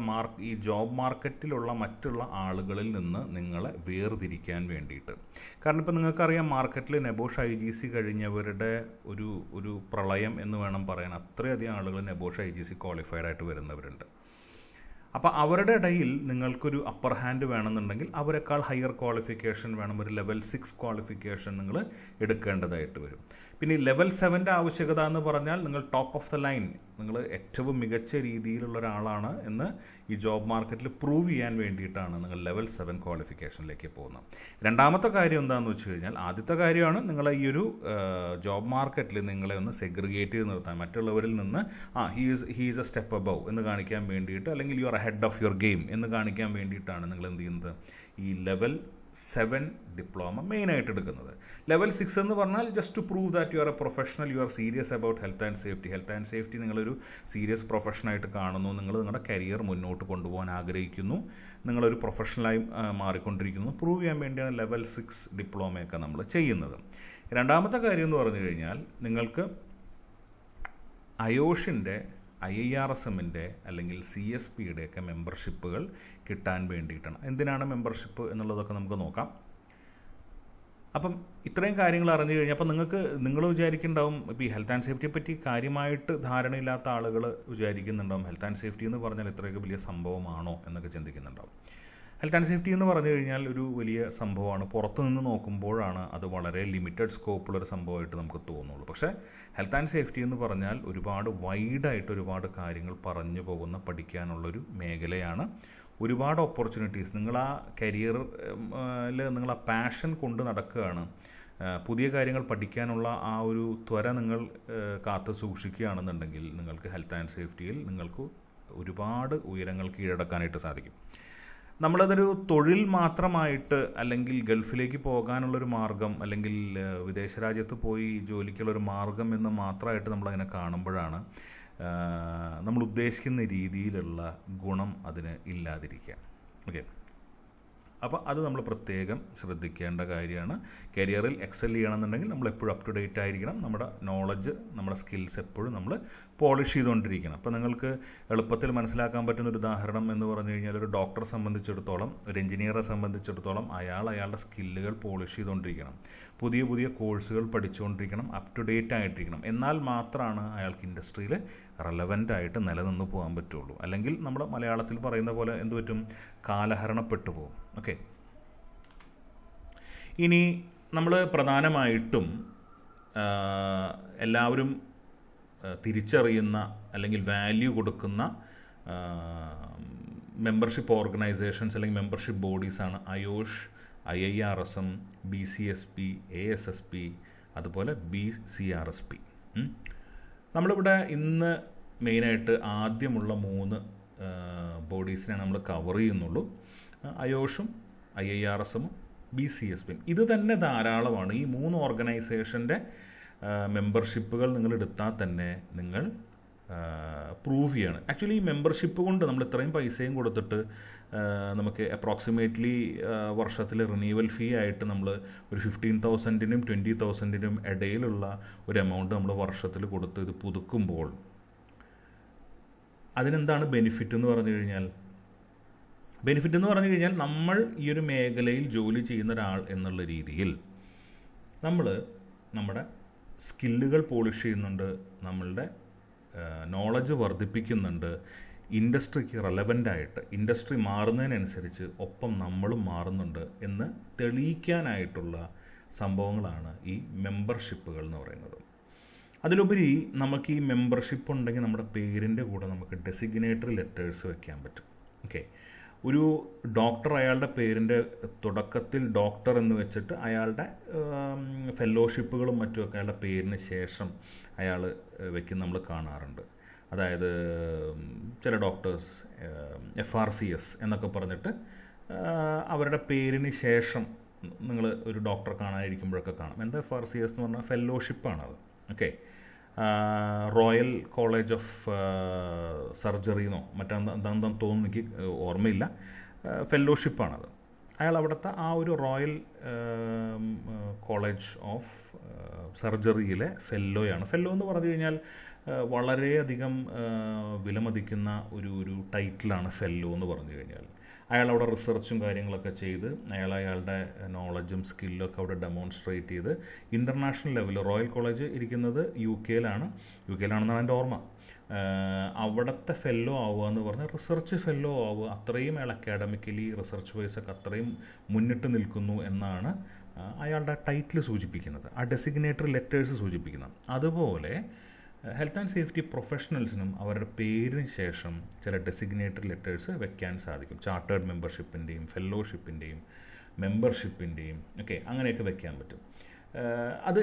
ഈ ജോബ് മാർക്കറ്റിലുള്ള മറ്റുള്ള ആളുകളിൽ നിന്ന് നിങ്ങളെ വേർതിരിക്കാൻ വേണ്ടിയിട്ട്. കാരണം ഇപ്പോൾ നിങ്ങൾക്കറിയാം മാർക്കറ്റിൽ നെബോഷ് IGC കഴിഞ്ഞവരുടെ ഒരു പ്രളയം എന്ന് വേണം പറയാൻ. അത്രയധികം ആളുകൾ നെബോഷ് IGC ക്വാളിഫൈഡ് ആയിട്ട് വരുന്നവരുണ്ട്. അപ്പോൾ അവരുടെ ഇടയിൽ നിങ്ങൾക്കൊരു അപ്പർ ഹാൻഡ് വേണമെന്നുണ്ടെങ്കിൽ അവരെക്കാൾ ഹയർ ക്വാളിഫിക്കേഷൻ വേണം. ഒരു ലെവൽ 6 ക്വാളിഫിക്കേഷൻ നിങ്ങൾ എടുക്കേണ്ടതായിട്ട് വരും. പിന്നെ ഈ ലെവൽ 7ൻ്റെ ആവശ്യകത എന്ന് പറഞ്ഞാൽ നിങ്ങൾ ടോപ്പ് ഓഫ് ദ ലൈൻ, നിങ്ങൾ ഏറ്റവും മികച്ച രീതിയിലുള്ള ഒരാളാണ് എന്ന് ഈ ജോബ് മാർക്കറ്റിൽ പ്രൂവ് ചെയ്യാൻ വേണ്ടിയിട്ടാണ് നിങ്ങൾ ലെവൽ 7 ക്വാളിഫിക്കേഷനിലേക്ക് പോകുന്നത്. രണ്ടാമത്തെ കാര്യം എന്താണെന്ന് വെച്ച് കഴിഞ്ഞാൽ, ആദ്യത്തെ കാര്യമാണ് നിങ്ങളെ ഈ ഒരു ജോബ് മാർക്കറ്റിൽ നിങ്ങളെ ഒന്ന് സെഗ്രിഗേറ്റ് ചെയ്ത് നിർത്താൻ, മറ്റുള്ളവരിൽ നിന്ന് he is A step above എന്ന് കാണിക്കാൻ വേണ്ടിയിട്ട്, അല്ലെങ്കിൽ you are head of your game എന്ന് കാണിക്കാൻ വേണ്ടിയിട്ടാണ് നിങ്ങൾ എന്ത് ചെയ്യുന്നത്, ഈ ലെവൽ 7 ഡിപ്ലോമ മെയിനായിട്ട് എടുക്കുന്നത്. ലെവൽ 6 എന്ന് പറഞ്ഞാൽ just to prove that you are a professional, you are serious about health and safety നിങ്ങളൊരു സീരിയസ് പ്രൊഫഷനായിട്ട് കാണുന്നു, നിങ്ങൾ നിങ്ങളുടെ കരിയർ മുന്നോട്ട് കൊണ്ടുപോകാൻ ആഗ്രഹിക്കുന്നു, നിങ്ങളൊരു പ്രൊഫഷണലായി മാറിക്കൊണ്ടിരിക്കുന്നു, പ്രൂവ് ചെയ്യാൻ വേണ്ടിയാണ് ലെവൽ 6 ഡിപ്ലോമയൊക്കെ നമ്മൾ ചെയ്യുന്നത്. രണ്ടാമത്തെ കാര്യം എന്ന് പറഞ്ഞു കഴിഞ്ഞാൽ നിങ്ങൾക്ക് അയോഷിൻ്റെ IIRSMൻ്റെ അല്ലെങ്കിൽ CSPയുടെ ഒക്കെ മെമ്പർഷിപ്പുകൾ കിട്ടാൻ വേണ്ടിയിട്ടാണ്. എന്തിനാണ് മെമ്പർഷിപ്പ് എന്നുള്ളതൊക്കെ നമുക്ക് നോക്കാം. അപ്പം ഇത്രയും കാര്യങ്ങൾ അറിഞ്ഞു കഴിഞ്ഞാൽ അപ്പം നിങ്ങൾ വിചാരിക്കുന്നുണ്ടാവും, ഇപ്പോൾ ഈ ഹെൽത്ത് ആൻഡ് സേഫ്റ്റിയെ പറ്റി കാര്യമായിട്ട് ധാരണയില്ലാത്ത ആളുകൾ വിചാരിക്കുന്നുണ്ടാവും ഹെൽത്ത് ആൻഡ് സേഫ്റ്റി എന്ന് പറഞ്ഞാൽ ഇത്രയൊക്കെ വലിയ സംഭവമാണോ എന്നൊക്കെ ചിന്തിക്കുന്നുണ്ടാവും. ഹെൽത്ത് ആൻഡ് സേഫ്റ്റി എന്ന് പറഞ്ഞു കഴിഞ്ഞാൽ ഒരു വലിയ സംഭവമാണ്. പുറത്തു നിന്ന് നോക്കുമ്പോഴാണ് അത് വളരെ ലിമിറ്റഡ് സ്കോപ്പുള്ളൊരു സംഭവമായിട്ട് നമുക്ക് തോന്നുള്ളൂ. പക്ഷേ ഹെൽത്ത് ആൻഡ് സേഫ്റ്റി എന്ന് പറഞ്ഞാൽ ഒരുപാട് വൈഡായിട്ട് ഒരുപാട് കാര്യങ്ങൾ പറഞ്ഞു പോകുന്ന പഠിക്കാനുള്ളൊരു മേഖലയാണ്. ഒരുപാട് ഓപ്പർച്യൂണിറ്റീസ്, നിങ്ങൾ ആ കരിയറിൽ നിങ്ങൾ ആ പാഷൻ കൊണ്ട് നടക്കുകയാണ്, പുതിയ കാര്യങ്ങൾ പഠിക്കാനുള്ള ആ ഒരു ത്വര നിങ്ങൾ കാത്തു സൂക്ഷിക്കുകയാണെന്നുണ്ടെങ്കിൽ നിങ്ങൾക്ക് ഹെൽത്ത് ആൻഡ് സേഫ്റ്റിയിൽ നിങ്ങൾക്ക് ഒരുപാട് ഉയരങ്ങൾ കീഴടക്കാനായിട്ട് സാധിക്കും. നമ്മളതൊരു തൊഴിൽ മാത്രമായിട്ട് അല്ലെങ്കിൽ ഗൾഫിലേക്ക് പോകാനുള്ളൊരു മാർഗം അല്ലെങ്കിൽ വിദേശ രാജ്യത്ത് പോയി ജോലിക്കുള്ളൊരു മാർഗം എന്ന് മാത്രമായിട്ട് നമ്മളതിനെ കാണുമ്പോഴാണ് നമ്മൾ ഉദ്ദേശിക്കുന്ന രീതിയിലുള്ള ഗുണം അതിന് ഇല്ലാതിരിക്കുക. ഓക്കെ, അപ്പോൾ അത് നമ്മൾ പ്രത്യേകം ശ്രദ്ധിക്കേണ്ട കാര്യമാണ്. കരിയറിൽ എക്സൽ ചെയ്യണമെന്നുണ്ടെങ്കിൽ നമ്മൾ എപ്പോഴും അപ് ടു ഡേറ്റ് ആയിരിക്കണം. നമ്മുടെ നോളജ്, നമ്മുടെ സ്കിൽസ് എപ്പോഴും നമ്മൾ പോളിഷ് ചെയ്തുകൊണ്ടിരിക്കണം. അപ്പോൾ നിങ്ങൾക്ക് എളുപ്പത്തിൽ മനസ്സിലാക്കാൻ പറ്റുന്ന ഒരു ഉദാഹരണം എന്ന് പറഞ്ഞു കഴിഞ്ഞാൽ, ഒരു ഡോക്ടറെ സംബന്ധിച്ചിടത്തോളം, ഒരു എഞ്ചിനീയറെ സംബന്ധിച്ചിടത്തോളം അയാളുടെ സ്കില്ലുകൾ പോളിഷ് ചെയ്തുകൊണ്ടിരിക്കണം, പുതിയ പുതിയ കോഴ്സുകൾ പഠിച്ചുകൊണ്ടിരിക്കണം, അപ് ടു ഡേറ്റ് ആയിട്ടിരിക്കണം. എന്നാൽ മാത്രമാണ് അയാൾക്ക് ഇൻഡസ്ട്രിയിൽ റെലവൻ്റ് ആയിട്ട് നിലനിന്ന് പോകാൻ പറ്റുള്ളൂ. അല്ലെങ്കിൽ നമ്മുടെ മലയാളത്തിൽ പറയുന്ന പോലെ എന്ത് പറ്റും, കാലഹരണപ്പെട്ടു പോകും. ഓക്കെ, ഇനി നമ്മൾ പ്രധാനമായിട്ടും എല്ലാവരും തിരിച്ചറിയുന്ന അല്ലെങ്കിൽ വാല്യൂ കൊടുക്കുന്ന മെമ്പർഷിപ്പ് ഓർഗനൈസേഷൻസ് അല്ലെങ്കിൽ മെമ്പർഷിപ്പ് ബോഡീസാണ് അയോഷ്, IIRSM, BCSP, ASSP, അതുപോലെ BCRSP. നമ്മളിവിടെ ഇന്ന് മെയിനായിട്ട് ആദ്യമുള്ള 3 ബോഡീസിനെ നമ്മൾ കവർ ചെയ്യുന്നുള്ളൂ. അയോഷും IIRSM-ഉം BCSP-യും ഇത് തന്നെ ധാരാളമാണ്. ഈ 3 ഓർഗനൈസേഷൻ്റെ മെമ്പർഷിപ്പുകൾ നിങ്ങൾ എടുത്താൽ തന്നെ നിങ്ങൾ പ്രൂവ് ചെയ്യാണ്. ആക്ച്വലി ഈ മെമ്പർഷിപ്പ് കൊണ്ട് നമ്മൾ ഇത്രയും പൈസയും കൊടുത്തിട്ട് നമുക്ക് അപ്രോക്സിമേറ്റ്ലി വർഷത്തിൽ റിന്യൂവൽ ഫീ ആയിട്ട് നമ്മൾ ഒരു 15,000-നും 20,000-നും ഇടയിലുള്ള ഒരു എമൗണ്ട് നമ്മൾ വർഷത്തിൽ കൊടുത്ത് ഇത് പുതുക്കുമ്പോൾ അതിനെന്താണ് ബെനിഫിറ്റ് എന്ന് പറഞ്ഞു കഴിഞ്ഞാൽ, നമ്മൾ ഈ ഒരു മേഖലയിൽ ജോലി ചെയ്യുന്ന ഒരാൾ എന്നുള്ള രീതിയിൽ നമ്മൾ നമ്മുടെ സ്കില്ലുകൾ പോളിഷ് ചെയ്യുന്നുണ്ട്, നമ്മളുടെ നോളജ് വർദ്ധിപ്പിക്കുന്നുണ്ട്, ഇൻഡസ്ട്രിക്ക് റെലവൻ്റായിട്ട് ഇൻഡസ്ട്രി മാറുന്നതിനനുസരിച്ച് ഒപ്പം നമ്മളും മാറുന്നുണ്ട് എന്ന് തെളിയിക്കാനായിട്ടുള്ള സംഭവങ്ങളാണ് ഈ മെമ്പർഷിപ്പുകൾ എന്ന് പറയുന്നത്. അതിലുപരി നമുക്ക് ഈ മെമ്പർഷിപ്പ് ഉണ്ടെങ്കിൽ നമ്മുടെ പേരിൻ്റെ കൂടെ നമുക്ക് ഡെസിഗ്നേറ്ററി ലെറ്റേഴ്സ് വെക്കാൻ പറ്റും. ഓക്കെ, ഒരു ഡോക്ടർ അയാളുടെ പേരിൻ്റെ തുടക്കത്തിൽ ഡോക്ടർ എന്ന് വെച്ചിട്ട് അയാളുടെ ഫെല്ലോഷിപ്പുകളും മറ്റുമൊക്കെ അയാളുടെ പേരിന് ശേഷം അയാൾ വെക്കുന്ന നമ്മൾ കാണാറുണ്ട്. അതായത് ചില ഡോക്ടേഴ്സ് FRCS എന്നൊക്കെ പറഞ്ഞിട്ട് അവരുടെ പേരിന് ശേഷം നിങ്ങൾ ഒരു ഡോക്ടറെ കാണാനിരിക്കുമ്പോഴൊക്കെ കാണാം. എന്താ FRCS എന്ന് പറഞ്ഞാൽ ഫെല്ലോഷിപ്പാണത്. ഓക്കെ, റോയൽ കോളേജ് ഓഫ് സർജറിന്നോ മറ്റെന്താണെന്ന് തോന്നുന്നു, എനിക്ക് ഓർമ്മയില്ല. ഫെല്ലോഷിപ്പാണത്. അയാൾ അവിടുത്തെ ആ ഒരു റോയൽ കോളേജ് ഓഫ് സർജറിയിലെ ഫെല്ലോയാണ്. ഫെല്ലോ എന്ന് പറഞ്ഞു കഴിഞ്ഞാൽ വളരെയധികം വിലമതിക്കുന്ന ഒരു ടൈറ്റിലാണ് ഫെല്ലോ എന്ന് പറഞ്ഞു കഴിഞ്ഞാൽ. അയാൾ അവിടെ റിസർച്ചും കാര്യങ്ങളൊക്കെ ചെയ്ത് അയാളുടെ നോളജും സ്കില്ലും ഒക്കെ അവിടെ ഡെമോൺസ്ട്രേറ്റ് ചെയ്ത് ഇൻ്റർനാഷണൽ ലെവലിൽ, റോയൽ കോളേജ് ഇരിക്കുന്നത് യുകെയിലാണെന്നാണ് എൻ്റെ ഓർമ്മ, അവിടുത്തെ ഫെല്ലോ ആവുക എന്ന് പറഞ്ഞാൽ റിസർച്ച് ഫെല്ലോ ആവുക, അത്രയും അയാൾ അക്കാഡമിക്കലി റിസർച്ച് വൈസൊക്കെ അത്രയും മുന്നിട്ട് നിൽക്കുന്നു എന്നാണ് അയാളുടെ ടൈറ്റിൽ സൂചിപ്പിക്കുന്നത്, ആ ഡെസിഗ്നേറ്ററി ലെറ്റേഴ്സ് സൂചിപ്പിക്കുന്നത്. അതുപോലെ ഹെൽത്ത് ആൻഡ് സേഫ്റ്റി പ്രൊഫഷണൽസിനും അവരുടെ പേരിന് ശേഷം ചില ഡെസിഗ്നേറ്ററി ലെറ്റേഴ്സ് വെക്കാൻ സാധിക്കും. ചാർട്ടേഡ് മെമ്പർഷിപ്പിൻ്റെയും ഫെല്ലോഷിപ്പിൻ്റെയും മെമ്പർഷിപ്പിൻ്റെയും ഒക്കെ അങ്ങനെയൊക്കെ വെക്കാൻ പറ്റും. അത്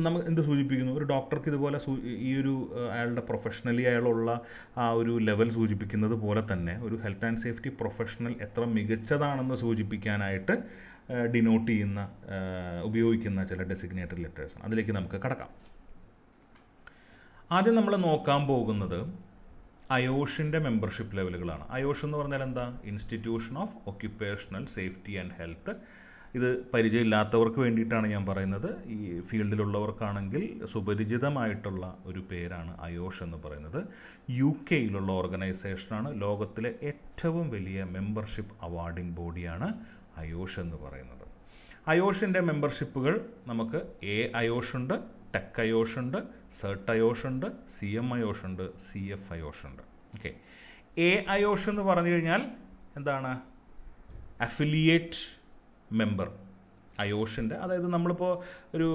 നമുക്ക് എന്ത് സൂചിപ്പിക്കുന്നു, ഒരു ഡോക്ടർക്ക് ഇതുപോലെ ഈ ഒരു അയാളുടെ പ്രൊഫഷണലി അയാളുള്ള ആ ഒരു ലെവൽ സൂചിപ്പിക്കുന്നത് പോലെ തന്നെ ഒരു ഹെൽത്ത് ആൻഡ് സേഫ്റ്റി പ്രൊഫഷണൽ എത്ര മികച്ചതാണെന്ന് സൂചിപ്പിക്കാനായിട്ട് ഡിനോട്ട് ചെയ്യുന്ന ഉപയോഗിക്കുന്ന ചില ഡെസിഗ്നേറ്ററി ലെറ്റേഴ്സാണ്. അതിലേക്ക് നമുക്ക് കടക്കാം. ആദ്യം നമ്മൾ നോക്കാൻ പോകുന്നത് അയോഷിൻ്റെ മെമ്പർഷിപ്പ് ലെവലുകളാണ്. അയോഷ് എന്ന് പറഞ്ഞാൽ എന്താ, institution of occupational safety and health. ഇത് പരിചയമില്ലാത്തവർക്ക് വേണ്ടിയിട്ടാണ് ഞാൻ പറയുന്നത്. ഈ ഫീൽഡിലുള്ളവർക്കാണെങ്കിൽ സുപരിചിതമായിട്ടുള്ള ഒരു പേരാണ് അയോഷ് എന്ന് പറയുന്നത്. UK-യിലുള്ള ഓർഗനൈസേഷനാണ്. ലോകത്തിലെ ഏറ്റവും വലിയ മെമ്പർഷിപ്പ് അവാർഡിംഗ് ബോഡിയാണ് അയോഷ് എന്ന് പറയുന്നത്. അയോഷിൻ്റെ മെമ്പർഷിപ്പുകൾ നമുക്ക് അയോഷ് ഉണ്ട്, ടെക് അയോഷ് ഉണ്ട്, സെർട്ട് അയോഷ് ഉണ്ട്, CM അയോഷ് ഉണ്ട്, CF അയോഷ് ഉണ്ട്. ഓക്കെ, അയോഷ് എന്ന് പറഞ്ഞു കഴിഞ്ഞാൽ എന്താണ്, അഫിലിയേറ്റ് മെമ്പർ അയോഷിൻ്റെ. അതായത് നമ്മളിപ്പോൾ ഒരു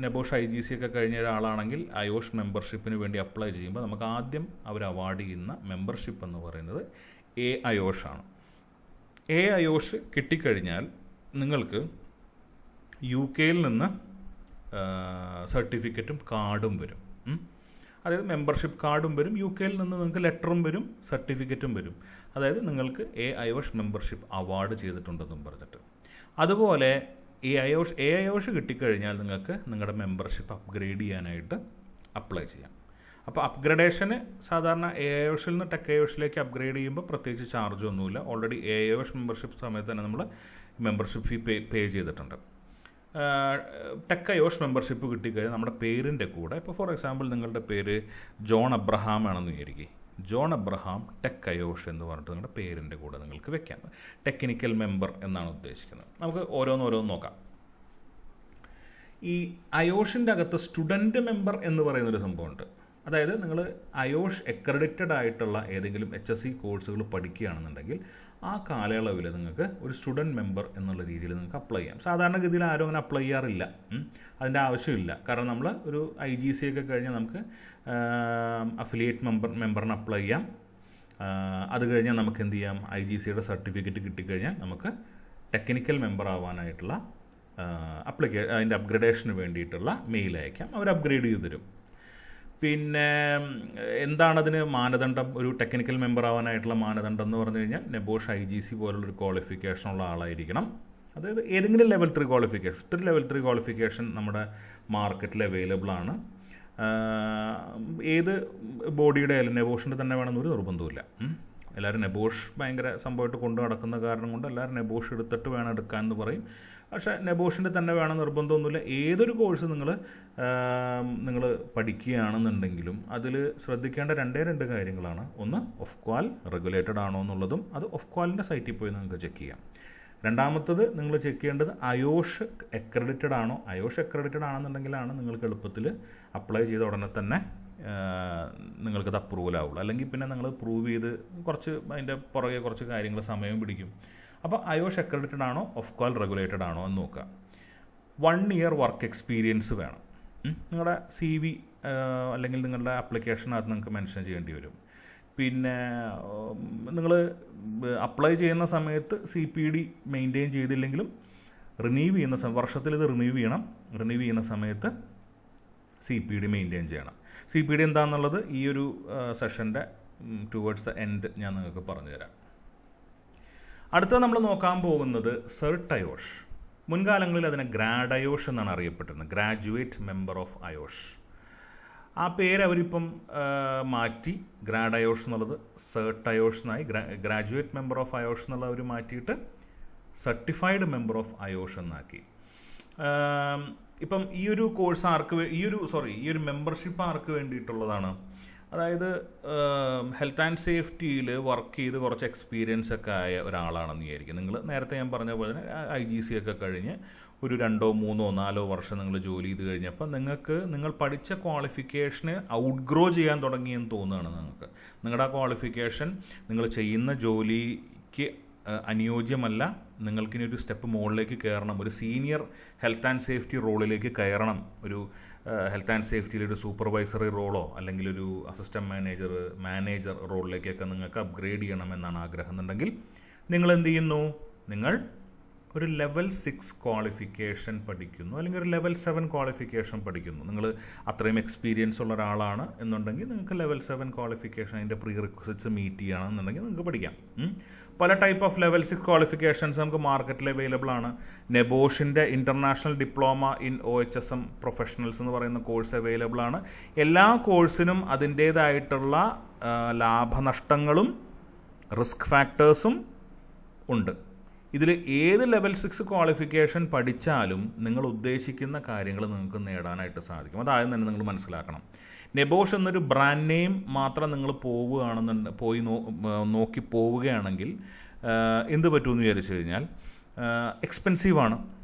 നെബോഷ് IGC ഒക്കെ കഴിഞ്ഞ ഒരാളാണെങ്കിൽ അയോഷ് മെമ്പർഷിപ്പിന് വേണ്ടി അപ്ലൈ ചെയ്യുമ്പോൾ നമുക്ക് ആദ്യം അവർ അവാർഡ് ചെയ്യുന്ന മെമ്പർഷിപ്പ് എന്ന് പറയുന്നത് അയോഷാണ്. അയോഷ് കിട്ടിക്കഴിഞ്ഞാൽ നിങ്ങൾക്ക് UK-യിൽ നിന്ന് സർട്ടിഫിക്കറ്റും കാർഡും വരും. അതായത് മെമ്പർഷിപ്പ് കാർഡും വരും, UK നിന്ന് നിങ്ങൾക്ക് ലെറ്ററും വരും, സർട്ടിഫിക്കറ്റും വരും. അതായത് നിങ്ങൾക്ക് AIOSH മെമ്പർഷിപ്പ് അവാർഡ് ചെയ്തിട്ടുണ്ടെന്നും പറഞ്ഞിട്ട്. അതുപോലെ AIOSH കിട്ടിക്കഴിഞ്ഞാൽ നിങ്ങൾക്ക് നിങ്ങളുടെ മെമ്പർഷിപ്പ് അപ്ഗ്രേഡ് ചെയ്യാനായിട്ട് അപ്ലൈ ചെയ്യാം. അപ്പോൾ അപ്ഗ്രഡേഷന് സാധാരണ AIOSH നിന്ന് TechIOSH അപ്ഗ്രേഡ് ചെയ്യുമ്പോൾ പ്രത്യേകിച്ച് ചാർജ് ഒന്നുമില്ല. ഓൾറെഡി AIOSH മെമ്പർഷിപ്പ് സമയത്ത് തന്നെ നമ്മൾ മെമ്പർഷിപ്പ് ഫീ പേ ചെയ്തിട്ടുണ്ട്. TechIOSH മെമ്പർഷിപ്പ് കിട്ടിക്കഴിഞ്ഞാൽ നമ്മുടെ പേരിൻ്റെ കൂടെ, ഇപ്പോൾ ഫോർ എക്സാമ്പിൾ നിങ്ങളുടെ പേര് ജോൺ അബ്രഹാം ആണെന്ന് വിചാരിക്കുക, ജോൺ അബ്രഹാം TechIOSH എന്ന് പറഞ്ഞിട്ട് നിങ്ങളുടെ പേരിൻ്റെ കൂടെ നിങ്ങൾക്ക് വെക്കാം. ടെക്നിക്കൽ മെമ്പർ എന്നാണ് ഉദ്ദേശിക്കുന്നത്. നമുക്ക് ഓരോന്നോരോന്ന് നോക്കാം. ഈ IOSHൻ്റെ അകത്ത് സ്റ്റുഡൻറ്റ് മെമ്പർ എന്ന് പറയുന്നൊരു സംഭവമുണ്ട്. അതായത് നിങ്ങൾ IOSH അക്രഡിറ്റഡ് ആയിട്ടുള്ള ഏതെങ്കിലും HSC കോഴ്സുകൾ പഠിക്കുകയാണെന്നുണ്ടെങ്കിൽ ആ കാലയളവിൽ നിങ്ങൾക്ക് ഒരു സ്റ്റുഡൻറ്റ് മെമ്പർ എന്നുള്ള രീതിയിൽ നിങ്ങൾക്ക് അപ്ലൈ ചെയ്യാം. സാധാരണഗതിയിൽ ആരും അങ്ങനെ അപ്ലൈ ചെയ്യാറില്ല, അതിൻ്റെ ആവശ്യമില്ല. കാരണം നമ്മൾ ഒരു IGC ഒക്കെ കഴിഞ്ഞാൽ നമുക്ക് അഫിലിയേറ്റ് മെമ്പറിന് അപ്ലൈ ചെയ്യാം. അത് കഴിഞ്ഞാൽ നമുക്ക് എന്ത് ചെയ്യാം, IGCയുടെ സർട്ടിഫിക്കറ്റ് കിട്ടിക്കഴിഞ്ഞാൽ നമുക്ക് ടെക്നിക്കൽ മെമ്പർ ആവാനായിട്ടുള്ള അതിൻ്റെ അപ്ഗ്രഡേഷന് വേണ്ടിയിട്ടുള്ള മെയിൽ അയക്കാം, അവർ അപ്ഗ്രേഡ് ചെയ്ത് തരും. പിന്നെ എന്താണതിന് മാനദണ്ഡം? ഒരു ടെക്നിക്കൽ മെമ്പർ ആവാനായിട്ടുള്ള മാനദണ്ഡം എന്ന് പറഞ്ഞു കഴിഞ്ഞാൽ NEBOSH IGC പോലുള്ളൊരു ക്വാളിഫിക്കേഷനുള്ള ആളായിരിക്കണം. അതായത് ഏതെങ്കിലും ലെവൽ 3 ക്വാളിഫിക്കേഷൻ, ഒത്തിരി ലെവൽ 3 ക്വാളിഫിക്കേഷൻ നമ്മുടെ മാർക്കറ്റിൽ അവൈലബിൾ ആണ്. ഏത് ബോഡിയുടെ ആയാലും NEBOSHൻ്റെ തന്നെ വേണമെന്നൊരു നിർബന്ധമില്ല. എല്ലാവരും NEBOSH ഭയങ്കര സംഭവമായിട്ട് കൊണ്ടു നടക്കുന്ന കാരണം കൊണ്ട് എല്ലാവരും NEBOSH എടുത്തിട്ട് വേണം എടുക്കാൻ എന്ന് പറയും. പക്ഷേ NEBOSHൻ്റെ തന്നെ വേണം നിർബന്ധമൊന്നുമില്ല. ഏതൊരു കോഴ്സ് നിങ്ങൾ പഠിക്കുകയാണെന്നുണ്ടെങ്കിലും അതിൽ ശ്രദ്ധിക്കേണ്ട രണ്ട് കാര്യങ്ങളാണ്. ഒന്ന്, ഓഫ് ക്വാൽ റെഗുലേറ്റഡ് ആണോ എന്നുള്ളതും, അത് ഓഫ് ക്വാലിൻ്റെ സൈറ്റിൽ പോയി നിങ്ങൾക്ക് ചെക്ക് ചെയ്യാം. രണ്ടാമത്തത് നിങ്ങൾ ചെക്ക് ചെയ്യേണ്ടത് IOSH അക്രഡിറ്റഡ് ആണോ. IOSH അക്രഡിറ്റഡ് ആണെന്നുണ്ടെങ്കിലാണ് നിങ്ങൾക്ക് എളുപ്പത്തിൽ അപ്ലൈ ചെയ്ത ഉടനെ തന്നെ നിങ്ങൾക്കത് അപ്രൂവൽ ആവുള്ളൂ. അല്ലെങ്കിൽ പിന്നെ നിങ്ങൾ പ്രൂവ് ചെയ്ത് അതിൻ്റെ പുറകെ കുറച്ച് കാര്യങ്ങൾ സമയം പിടിക്കും. അപ്പോൾ IOSH അക്രഡിറ്റഡ് ആണോ, ഓഫ് ക്വാൽ റെഗുലേറ്റഡ് ആണോ എന്ന് നോക്കുക. 1 year വർക്ക് എക്സ്പീരിയൻസ് വേണം. നിങ്ങളുടെ CV അല്ലെങ്കിൽ നിങ്ങളുടെ ആപ്ലിക്കേഷനകത്ത് നിങ്ങൾക്ക് മെൻഷൻ ചെയ്യേണ്ടി വരും. പിന്നെ നിങ്ങൾ അപ്ലൈ ചെയ്യുന്ന സമയത്ത് CPD മെയിൻറ്റെയിൻ ചെയ്തില്ലെങ്കിലും റിന്യൂ ചെയ്യുന്ന വർഷത്തിൽ ഇത് റിന്യൂ ചെയ്യണം. റിന്യൂ ചെയ്യുന്ന സമയത്ത് CPD മെയിൻറ്റെയിൻ ചെയ്യണം. CPD എന്താണെന്നുള്ളത് ഈ ഒരു സെഷൻ്റെ ടുവേർഡ്സ് ദ എൻഡ് ഞാൻ നിങ്ങൾക്ക് പറഞ്ഞുതരാം. അടുത്ത നമ്മൾ നോക്കാൻ പോകുന്നത് CERT-IOSH. മുൻകാലങ്ങളിൽ അതിനെ GRAD-IOSH എന്നാണ് അറിയപ്പെട്ടിരുന്നത്, ഗ്രാജുവേറ്റ് മെമ്പർ ഓഫ് IOSH. ആ പേര് അവരിപ്പം മാറ്റി GRAD-IOSH എന്നുള്ളത് CERT-IOSH എന്നായി. ഗ്രാജുവേറ്റ് മെമ്പർ ഓഫ് IOSH എന്നുള്ളത് അവർ മാറ്റിയിട്ട് സർട്ടിഫൈഡ് മെമ്പർ ഓഫ് IOSH എന്നാക്കി. ഇപ്പം ഈ ഒരു കോഴ്സ് ഈ ഒരു മെമ്പർഷിപ്പ് ആർക്ക് വേണ്ടിയിട്ടുള്ളതാണ്? അതായത് ഹെൽത്ത് ആൻഡ് സേഫ്റ്റിയിൽ വർക്ക് ചെയ്ത് കുറച്ച് എക്സ്പീരിയൻസ് ഒക്കെ ആയ ഒരാളാണെന്ന് വിചാരിക്കും. നിങ്ങൾ നേരത്തെ ഞാൻ പറഞ്ഞ പോലെ തന്നെ IGC ഒക്കെ കഴിഞ്ഞ് ഒരു 2, 3, 4 വർഷം നിങ്ങൾ ജോലി ചെയ്ത് കഴിഞ്ഞപ്പോൾ നിങ്ങൾ പഠിച്ച ക്വാളിഫിക്കേഷന് ഔട്ട്ഗ്രോ ചെയ്യാൻ തുടങ്ങിയെന്ന് തോന്നുകയാണ് നിങ്ങൾക്ക്. നിങ്ങളുടെ ആ ക്വാളിഫിക്കേഷൻ നിങ്ങൾ ചെയ്യുന്ന ജോലിക്ക് അനുയോജ്യമല്ല, നിങ്ങൾക്കിനി ഒരു സ്റ്റെപ്പ് മുകളിലേക്ക് കയറണം, ഒരു സീനിയർ ഹെൽത്ത് ആൻഡ് സേഫ്റ്റി റോളിലേക്ക് കയറണം, ഒരു ഹെൽത്ത് ആൻഡ് സേഫ്റ്റിയിൽ ഒരു സൂപ്പർവൈസറി റോളോ അല്ലെങ്കിൽ ഒരു അസിസ്റ്റൻറ്റ് മാനേജർ റോളിലേക്കൊക്കെ നിങ്ങൾക്ക് അപ്ഗ്രേഡ് ചെയ്യണമെന്നാണ് ആഗ്രഹം എന്നുണ്ടെങ്കിൽ നിങ്ങൾ എന്ത് ചെയ്യുന്നു? നിങ്ങൾ ഒരു ലെവൽ 6 ക്വാളിഫിക്കേഷൻ പഠിക്കുന്നു, അല്ലെങ്കിൽ ഒരു ലെവൽ 7 ക്വാളിഫിക്കേഷൻ പഠിക്കുന്നു. നിങ്ങൾ അത്രയും എക്സ്പീരിയൻസ് ഉള്ള ഒരാളാണ് എന്നുണ്ടെങ്കിൽ നിങ്ങൾക്ക് ലെവൽ 7 ക്വാളിഫിക്കേഷൻ അതിൻ്റെ പ്രീ റിക്വസിറ്റ്സ് മീറ്റ് ചെയ്യണമെന്നുണ്ടെങ്കിൽ നിങ്ങൾക്ക് പഠിക്കാം. പല ടൈപ്പ് ഓഫ് ലെവൽ 6 ക്വാളിഫിക്കേഷൻസ് നമുക്ക് മാർക്കറ്റിൽ അവൈലബിൾ ആണ്. NEBOSHൻ്റെ international diploma in OHSM professionals എന്ന് പറയുന്ന കോഴ്സ് അവൈലബിൾ ആണ്. എല്ലാ കോഴ്സിനും അതിൻ്റേതായിട്ടുള്ള ലാഭനഷ്ടങ്ങളും റിസ്ക് ഫാക്ടേഴ്സും ഉണ്ട്. ഇതിൽ ഏത് ലെവൽ 6 ക്വാളിഫിക്കേഷൻ പഠിച്ചാലും നിങ്ങൾ ഉദ്ദേശിക്കുന്ന കാര്യങ്ങൾ നിങ്ങൾക്ക് നേടാനായിട്ട് സാധിക്കും. അതായത് തന്നെ നിങ്ങൾ മനസ്സിലാക്കണം. NEBOSH എന്നൊരു ബ്രാൻഡ് നെയിം മാത്രം നിങ്ങൾ നോക്കി പോവുകയാണെങ്കിൽ എന്ത് പറ്റുമെന്ന് വിചാരിച്ചു കഴിഞ്ഞാൽ എക്സ്പെൻസീവാണ്.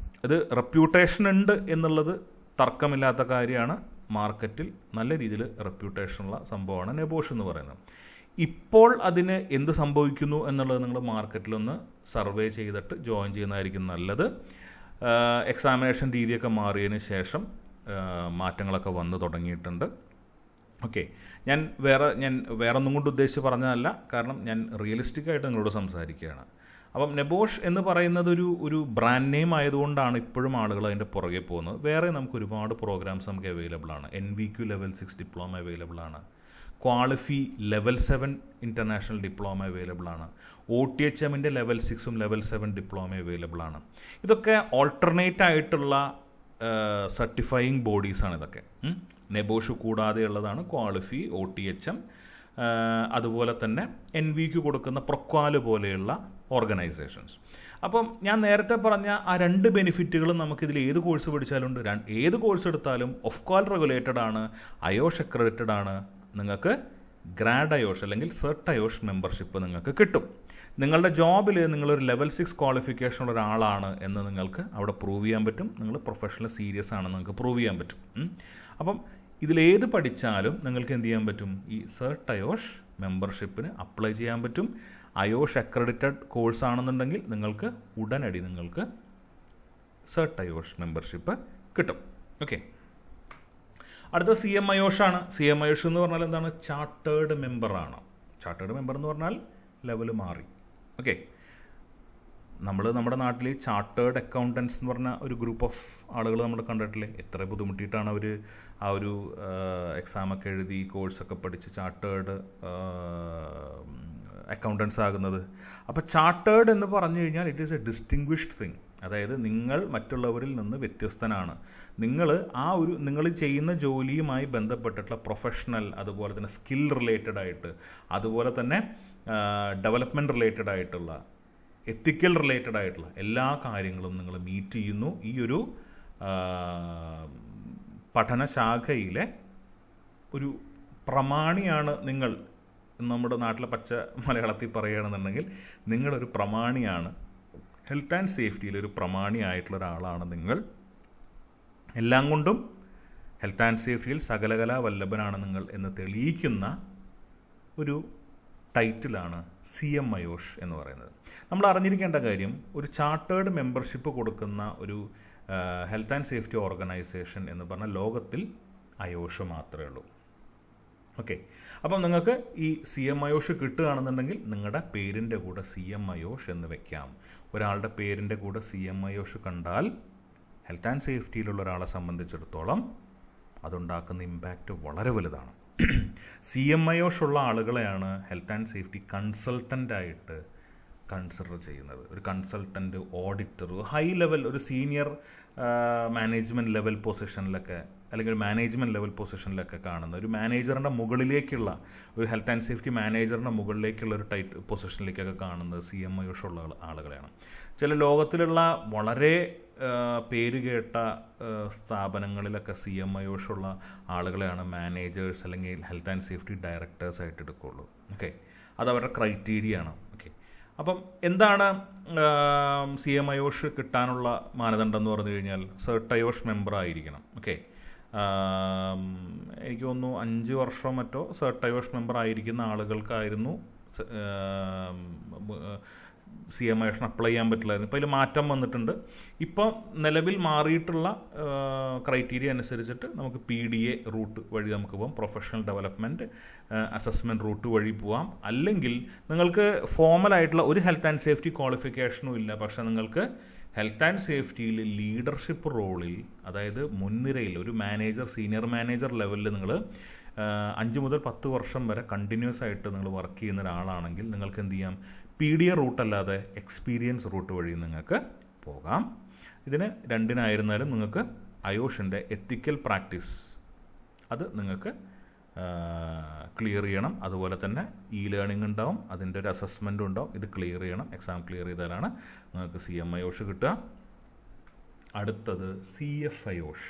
ഇത് റെപ്യൂട്ടേഷൻ ഉണ്ട് എന്നുള്ളത് തർക്കമില്ലാത്ത കാര്യമാണ്. മാർക്കറ്റിൽ നല്ല രീതിയിൽ റെപ്യൂട്ടേഷനുള്ള സംഭവമാണ് NEBOSH എന്ന് പറയുന്നത്. ഇപ്പോൾ അതിന് എന്ത് സംഭവിക്കുന്നു എന്നുള്ളത് നിങ്ങൾ മാർക്കറ്റിലൊന്ന് സർവേ ചെയ്തിട്ട് ജോയിൻ ചെയ്യുന്നതായിരിക്കും നല്ലത്. എക്സാമിനേഷൻ രീതിയൊക്കെ മാറിയതിന് ശേഷം മാറ്റങ്ങളൊക്കെ വന്നു തുടങ്ങിയിട്ടുണ്ട്. ഓക്കെ, ഞാൻ വേറെ ഒന്നും കൊണ്ട് ഉദ്ദേശിച്ച് പറഞ്ഞതല്ല, കാരണം ഞാൻ റിയലിസ്റ്റിക്കായിട്ട് നിങ്ങളോട് സംസാരിക്കുകയാണ്. അപ്പം നെബോഷ് എന്ന് പറയുന്നത് ഒരു ബ്രാൻഡ് നെയിം ആയതുകൊണ്ടാണ് ഇപ്പോഴും ആളുകൾ അതിൻ്റെ പുറകെ പോകുന്നത്. വേറെ നമുക്ക് ഒരുപാട് പ്രോഗ്രാംസ് നമുക്ക് അവൈലബിൾ ആണ്. NVQ ലെവൽ 6 ഡിപ്ലോമ അവൈലബിൾ ആണ്. ക്വാളിഫി ലെവൽ 7 ഇൻ്റർനാഷണൽ ഡിപ്ലോമ അവൈലബിൾ ആണ്. OTHMൻ്റെ ലെവൽ 6ഉം ലെവൽ 7 ഡിപ്ലോമ അവൈലബിൾ ആണ്. ഇതൊക്കെ ഓൾട്ടർനേറ്റ് ആയിട്ടുള്ള സർട്ടിഫയിങ് ബോഡീസാണ് ഇതൊക്കെ. നെബോഷ് കൂടാതെയുള്ളതാണ് ക്വാളിഫി, OTHM, അതുപോലെ തന്നെ NVQ കൊടുക്കുന്ന പ്രൊക്വാല് പോലെയുള്ള ഓർഗനൈസേഷൻസ്. അപ്പം ഞാൻ നേരത്തെ പറഞ്ഞ ആ 2 ബെനിഫിറ്റുകളും നമുക്കിതിൽ ഏത് കോഴ്സ് പഠിച്ചാലുണ്ട്. ഏത് കോഴ്സ് എടുത്താലും OFQAL റെഗുലേറ്റഡ് ആണ്, അയോഷ് അക്രഡിറ്റഡ് ആണ്. നിങ്ങൾക്ക് ഗ്രാഡ് അയോഷ് അല്ലെങ്കിൽ സെർട്ട് അയോഷ് മെമ്പർഷിപ്പ് നിങ്ങൾക്ക് കിട്ടും. നിങ്ങളുടെ ജോബിൽ നിങ്ങളൊരു ലെവൽ 6 ക്വാളിഫിക്കേഷൻ ഉള്ള ഒരാളാണ് എന്ന് നിങ്ങൾക്ക് അവിടെ പ്രൂവ് ചെയ്യാൻ പറ്റും. നിങ്ങൾ പ്രൊഫഷണൽ സീരിയസ് ആണെന്ന് നിങ്ങൾക്ക് പ്രൂവ് ചെയ്യാൻ പറ്റും. അപ്പം ഇതിലേത് പഠിച്ചാലും നിങ്ങൾക്ക് എന്ത് ചെയ്യാൻ പറ്റും? ഈ സെർട്ട് അയോഷ് മെമ്പർഷിപ്പിന് അപ്ലൈ ചെയ്യാൻ പറ്റും. അയോഷ് അക്രഡിറ്റഡ് കോഴ്സ് ആണെന്നുണ്ടെങ്കിൽ നിങ്ങൾക്ക് ഉടനടി നിങ്ങൾക്ക് സെർട്ട് അയോഷ് മെമ്പർഷിപ്പ് കിട്ടും. ഓക്കെ, അടുത്ത CM അയോഷ് ആണ്. CM അയോഷ് എന്ന് പറഞ്ഞാൽ എന്താണ്? ചാർട്ടേഡ് മെമ്പറാണ്. ചാർട്ടേഡ് മെമ്പർ എന്ന് പറഞ്ഞാൽ ലെവൽ മാറി. ഓക്കെ, നമ്മുടെ നാട്ടിൽ ചാർട്ടേഡ് അക്കൗണ്ടൻസ് എന്ന് പറഞ്ഞ ഒരു ഗ്രൂപ്പ് ഓഫ് ആളുകൾ നമ്മൾ കണ്ടിട്ടില്ലേ? എത്ര ബുദ്ധിമുട്ടിയിട്ടാണ് അവർ ആ ഒരു എക്സാമൊക്കെ എഴുതി കോഴ്സൊക്കെ പഠിച്ച് ചാർട്ടേഡ് അക്കൗണ്ടൻസ് ആകുന്നത്. അപ്പോൾ ചാർട്ടേഡ് എന്ന് പറഞ്ഞു കഴിഞ്ഞാൽ it is A distinguished thing. അതായത് നിങ്ങൾ മറ്റുള്ളവരിൽ നിന്ന് വ്യത്യസ്തനാണ്. നിങ്ങൾ ചെയ്യുന്ന ജോലിയുമായി ബന്ധപ്പെട്ടിട്ടുള്ള പ്രൊഫഷണൽ, അതുപോലെ തന്നെ സ്കിൽ റിലേറ്റഡ് ആയിട്ട്, അതുപോലെ തന്നെ ഡെവലപ്മെൻറ്റ് റിലേറ്റഡ് ആയിട്ടുള്ള, എത്തിക്കൽ റിലേറ്റഡ് ആയിട്ടുള്ള എല്ലാ കാര്യങ്ങളും നിങ്ങൾ മീറ്റ് ചെയ്യുന്നു. ഈ ഒരു പഠനശാഖയിലെ ഒരു പ്രമാണിയാണ് നിങ്ങൾ. നമ്മുടെ നാട്ടിലെ പച്ച മലയാളത്തിൽ പറയുകയാണെന്നുണ്ടെങ്കിൽ നിങ്ങളൊരു പ്രമാണിയാണ്. ഹെൽത്ത് ആൻഡ് സേഫ്റ്റിയിൽ ഒരു പ്രമാണിയായിട്ടുള്ള ഒരാളാണ് നിങ്ങൾ. എല്ലാം കൊണ്ടും ഹെൽത്ത് ആൻഡ് സേഫ്റ്റിയിൽ സകലകലാ വല്ലഭനാണ് നിങ്ങൾ എന്ന് തെളിയിക്കുന്ന ഒരു ടൈറ്റിലാണ് CM അയോഷ് എന്ന് പറയുന്നത്. നമ്മൾ അറിഞ്ഞിരിക്കേണ്ട കാര്യം, ഒരു ചാർട്ടേഡ് മെമ്പർഷിപ്പ് കൊടുക്കുന്ന ഒരു ഹെൽത്ത് ആൻഡ് സേഫ്റ്റി ഓർഗനൈസേഷൻ എന്ന് പറഞ്ഞാൽ ലോകത്തിൽ അയോഷ് മാത്രമേ ഉള്ളൂ. ഓക്കെ, അപ്പം നിങ്ങൾക്ക് ഈ CM അയോഷ് കിട്ടുകയാണെന്നുണ്ടെങ്കിൽ നിങ്ങളുടെ പേരിൻ്റെ കൂടെ CM അയോഷ് എന്ന് വെക്കാം. ഒരാളുടെ പേരിൻ്റെ കൂടെ CM അയോഷ് കണ്ടാൽ ഹെൽത്ത് ആൻഡ് സേഫ്റ്റിയിലുള്ള ഒരാളെ സംബന്ധിച്ചിടത്തോളം അതുണ്ടാക്കുന്ന ഇമ്പാക്റ്റ് വളരെ വലുതാണ്. CM അയോഷ് ഉള്ള ആളുകളെയാണ് ഹെൽത്ത് ആൻഡ് സേഫ്റ്റി കൺസൾട്ടൻ്റായിട്ട് കൺസിഡർ ചെയ്യുന്നത്. ഒരു കൺസൾട്ടൻ്റ്, ഓഡിറ്റർ, ഹൈ ലെവൽ, ഒരു സീനിയർ മാനേജ്മെൻറ്റ് ലെവൽ പൊസിഷനിലൊക്കെ, അല്ലെങ്കിൽ ഒരു മാനേജ്മെൻറ്റ് ലെവൽ പൊസിഷനിലൊക്കെ കാണുന്ന ഒരു മാനേജറിൻ്റെ മുകളിലേക്കുള്ള, ഒരു ഹെൽത്ത് ആൻഡ് സേഫ്റ്റി മാനേജറിൻ്റെ മുകളിലേക്കുള്ള ഒരു പൊസിഷനിലേക്കൊക്കെ കാണുന്നത് CM അയോഷ് ഉള്ള ആളുകളെയാണ്. ചില ലോകത്തിലുള്ള വളരെ പേരുകേട്ട സ്ഥാപനങ്ങളിലൊക്കെ CM അയോഷ് ഉള്ള ആളുകളെയാണ് മാനേജേഴ്സ് അല്ലെങ്കിൽ ഹെൽത്ത് ആൻഡ് സേഫ്റ്റി ഡയറക്ടേഴ്സായിട്ട് എടുക്കുകയുള്ളൂ. ഓക്കെ, അതവരുടെ ക്രൈറ്റീരിയ ആണ്. ഓക്കെ, അപ്പം എന്താണ് CM അയോഷ് കിട്ടാനുള്ള മാനദണ്ഡം എന്ന് പറഞ്ഞു കഴിഞ്ഞാൽ സെർട്ട് അയോഷ് മെമ്പർ ആയിരിക്കണം. ഓക്കെ, എനിക്ക് തോന്നുന്നു 5 വർഷം മറ്റോ സെർട്ട് അയോഷ് മെമ്പർ ആയിരിക്കുന്ന ആളുകൾക്കായിരുന്നു CM അയോഷിന് അപ്ലൈ ചെയ്യാൻ പറ്റില്ലായിരുന്നു. ഇപ്പോൾ അതിൽ മാറ്റം വന്നിട്ടുണ്ട്. ഇപ്പോൾ നിലവിൽ മാറിയിട്ടുള്ള ക്രൈറ്റീരിയ അനുസരിച്ചിട്ട് നമുക്ക് PDA റൂട്ട് വഴി നമുക്ക് പോകാം, പ്രൊഫഷണൽ ഡെവലപ്മെൻറ്റ് അസസ്മെൻറ്റ് റൂട്ട് വഴി പോവാം. അല്ലെങ്കിൽ നിങ്ങൾക്ക് ഫോമലായിട്ടുള്ള ഒരു ഹെൽത്ത് ആൻഡ് സേഫ്റ്റി ക്വാളിഫിക്കേഷനും ഇല്ല, പക്ഷേ നിങ്ങൾക്ക് ഹെൽത്ത് ആൻഡ് സേഫ്റ്റിയിൽ ലീഡർഷിപ്പ് റോളിൽ, അതായത് മുൻനിരയിൽ ഒരു മാനേജർ, സീനിയർ മാനേജർ ലെവലിൽ നിങ്ങൾ 5 മുതൽ 10 വർഷം വരെ കണ്ടിന്യൂസ് ആയിട്ട് നിങ്ങൾ വർക്ക് ചെയ്യുന്ന ഒരാളാണെങ്കിൽ നിങ്ങൾക്ക് എന്ത് ചെയ്യാം? PDA റൂട്ട് അല്ലാതെ എക്സ്പീരിയൻസ് റൂട്ട് വഴി നിങ്ങൾക്ക് പോകാം. ഇതിന് രണ്ടിനായിരുന്നാലും നിങ്ങൾക്ക് അയോഷിൻ്റെ എത്തിക്കൽ പ്രാക്ടീസ് അത് നിങ്ങൾക്ക് ക്ലിയർ ചെയ്യണം. അതുപോലെ തന്നെ ലേണിംഗ് ഉണ്ടാവും, അതിൻ്റെ ഒരു അസസ്മെൻറ്റും ഉണ്ടാവും. ഇത് ക്ലിയർ ചെയ്യണം. എക്സാം ക്ലിയർ ചെയ്താലാണ് നിങ്ങൾക്ക് CM അയോഷ് കിട്ടുക. അടുത്തത് CF അയോഷ്,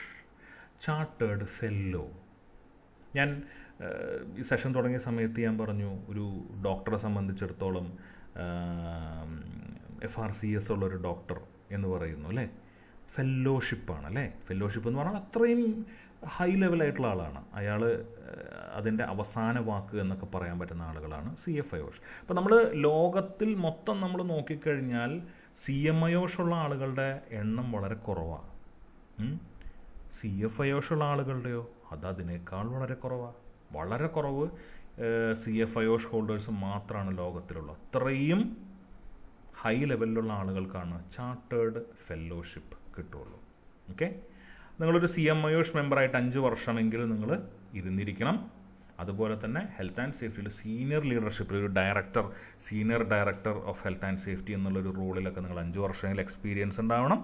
ചാർട്ടേഡ് ഫെല്ലോ. ഞാൻ ഈ സെഷൻ തുടങ്ങിയ സമയത്ത് ഞാൻ പറഞ്ഞു, ഒരു ഡോക്ടറെ സംബന്ധിച്ചിടത്തോളം FRCS ഉള്ളൊരു ഡോക്ടർ എന്ന് പറയുന്നു അല്ലേ, ഫെല്ലോഷിപ്പാണ് അല്ലേ. ഫെല്ലോഷിപ്പ് എന്ന് പറഞ്ഞാൽ അത്രയും ഹൈ ലെവലായിട്ടുള്ള ആളാണ് അയാൾ. അതിൻ്റെ അവസാന വാക്ക് എന്നൊക്കെ പറയാൻ പറ്റുന്ന ആളുകളാണ് CF അയോഷ്. അപ്പോൾ നമ്മൾ ലോകത്തിൽ മൊത്തം നമ്മൾ നോക്കിക്കഴിഞ്ഞാൽ CM അയോഷ് ഉള്ള ആളുകളുടെ എണ്ണം വളരെ കുറവാണ്. CF അയോഷ് ഉള്ള ആളുകളുടെയോ അതിനേക്കാൾ വളരെ കുറവാണ്. വളരെ കുറവ് CF അയോഷ് ഹോൾഡേഴ്സ് മാത്രമാണ് ലോകത്തിലുള്ളത്. അത്രയും ഹൈ ലെവലിലുള്ള ആളുകൾക്കാണ് ചാർട്ടേഡ് ഫെല്ലോഷിപ്പ് കിട്ടുള്ളൂ. ഓക്കെ, നിങ്ങളൊരു CMIOSH മെമ്പറായിട്ട് 5 വർഷമെങ്കിലും നിങ്ങൾ ഇരുന്നിരിക്കണം. അതുപോലെ തന്നെ ഹെൽത്ത് ആൻഡ് സേഫ്റ്റിയിൽ സീനിയർ ലീഡർഷിപ്പിൽ ഒരു senior director of health and safety എന്നുള്ളൊരു റോളിലൊക്കെ നിങ്ങൾ 5 വർഷമെങ്കിലും എക്സ്പീരിയൻസ് ഉണ്ടാവണം.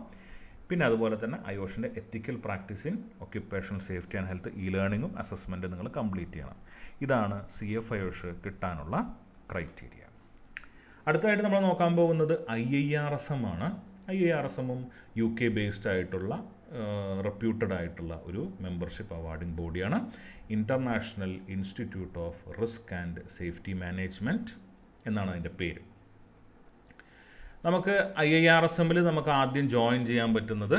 പിന്നെ അതുപോലെ തന്നെ IOSHൻ്റെ ethical practice in occupational safety and health ലേണിങ്ങും അസസ്മെൻറ്റും നിങ്ങൾ കംപ്ലീറ്റ് ചെയ്യണം. ഇതാണ് CFIOSH കിട്ടാനുള്ള ക്രൈറ്റീരിയ. അടുത്തതായിട്ട് നമ്മൾ നോക്കാൻ പോകുന്നത് IIRSM ആണ്. IIRSM UK ബേസ്ഡ് ആയിട്ടുള്ള റെപ്യൂട്ടഡ് ആയിട്ടുള്ള ഒരു മെമ്പർഷിപ്പ് അവാർഡിംഗ് ബോഡിയാണ്. International institute of risk and safety management എന്നാണ് അതിൻ്റെ പേര്. നമുക്ക് IIRSMൽ നമുക്ക് ആദ്യം ജോയിൻ ചെയ്യാൻ പറ്റുന്നത്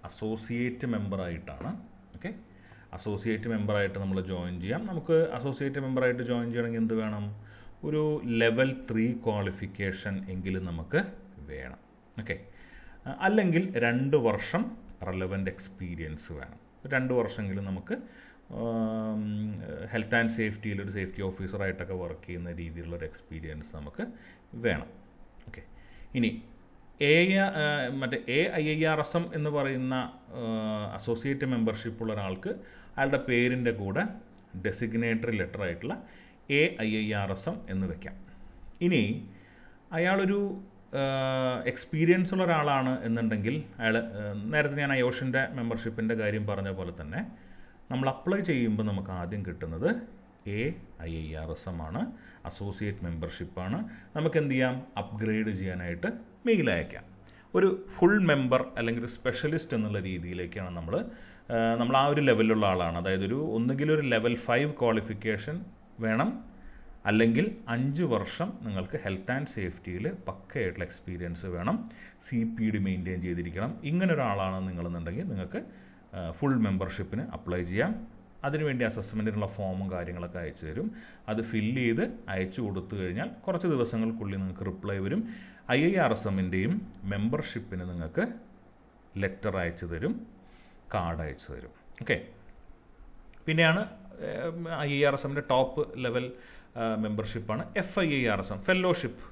അസോസിയേറ്റ് മെമ്പറായിട്ടാണ്. ഓക്കെ, അസോസിയേറ്റ് മെമ്പറായിട്ട് നമ്മൾ ജോയിൻ ചെയ്യാം. നമുക്ക് അസോസിയേറ്റ് മെമ്പറായിട്ട് ജോയിൻ ചെയ്യണമെങ്കിൽ എന്ത് വേണം? ഒരു ലെവൽ 3 ക്വാളിഫിക്കേഷൻ എങ്കിലും നമുക്ക് വേണം. ഓക്കെ, അല്ലെങ്കിൽ 2 വർഷം റെലവൻ്റ് എക്സ്പീരിയൻസ് വേണം. 2 വർഷമെങ്കിലും നമുക്ക് ഹെൽത്ത് ആൻഡ് സേഫ്റ്റിയിൽ ഒരു സേഫ്റ്റി ഓഫീസറായിട്ടൊക്കെ വർക്ക് ചെയ്യുന്ന രീതിയിലുള്ളൊരു എക്സ്പീരിയൻസ് നമുക്ക് വേണം. ഓക്കെ, ഇനി AIIRSM എന്ന് പറയുന്ന അസോസിയേറ്റ് മെമ്പർഷിപ്പ് ഉള്ള ഒരാൾക്ക് അയാളുടെ പേരിൻ്റെ കൂടെ ഡെസിഗ്നേറ്ററി ലെറ്റർ ആയിട്ടുള്ള AIIRSM എന്ന് വെക്കാം. ഇനി അയാളൊരു എക്സ്പീരിയൻസ് ഉള്ള ഒരാളാണ് എന്നുണ്ടെങ്കിൽ അയാൾ നേരത്തെ ഞാൻ IOSHൻ്റെ മെമ്പർഷിപ്പിൻ്റെ കാര്യം പറഞ്ഞ പോലെ തന്നെ നമ്മൾ അപ്ലൈ ചെയ്യുമ്പോൾ നമുക്ക് ആദ്യം കിട്ടുന്നത് AIIRSM ആണ്, അസോസിയേറ്റ് മെമ്പർഷിപ്പാണ്. നമുക്ക് എന്ത് ചെയ്യാം? അപ്ഗ്രേഡ് ചെയ്യാനായിട്ട് മെയിൽ അയക്കാം. ഒരു ഫുൾ മെമ്പർ അല്ലെങ്കിൽ ഒരു സ്പെഷ്യലിസ്റ്റ് എന്നുള്ള രീതിയിലേക്കാണ് നമ്മൾ ആ ഒരു ലെവലിലുള്ള ആളാണ്. അതായത് ഒന്നുകിൽ ഒരു ലെവൽ 5 ക്വാളിഫിക്കേഷൻ വേണം, അല്ലെങ്കിൽ 5 വർഷം നിങ്ങൾക്ക് ഹെൽത്ത് ആൻഡ് സേഫ്റ്റിയിൽ പക്കയായിട്ടുള്ള എക്സ്പീരിയൻസ് വേണം, CPD മെയിൻറ്റെയിൻ ചെയ്തിരിക്കണം. ഇങ്ങനെ ഒരാളാണ് നിങ്ങളെന്നുണ്ടെങ്കിൽ നിങ്ങൾക്ക് ഫുൾ മെമ്പർഷിപ്പിന് അപ്ലൈ ചെയ്യാം. അതിനുവേണ്ടി അസസ്മെൻറ്റിനുള്ള ഫോമും കാര്യങ്ങളൊക്കെ അയച്ചു തരും. അത് ഫില്ല് ചെയ്ത് അയച്ചു കൊടുത്തു കഴിഞ്ഞാൽ കുറച്ച് ദിവസങ്ങൾക്കുള്ളിൽ നിങ്ങൾക്ക് റിപ്ലൈ വരും. IIRSMൻ്റെയും മെമ്പർഷിപ്പിന് നിങ്ങൾക്ക് ലെറ്റർ അയച്ചു തരും, കാർഡ് അയച്ചു തരും. ഓക്കെ, പിന്നെയാണ് IIRSMൻ്റെ ടോപ്പ് ലെവൽ മെമ്പർഷിപ്പാണ് FIIRSM ഫെല്ലോഷിപ്പ്.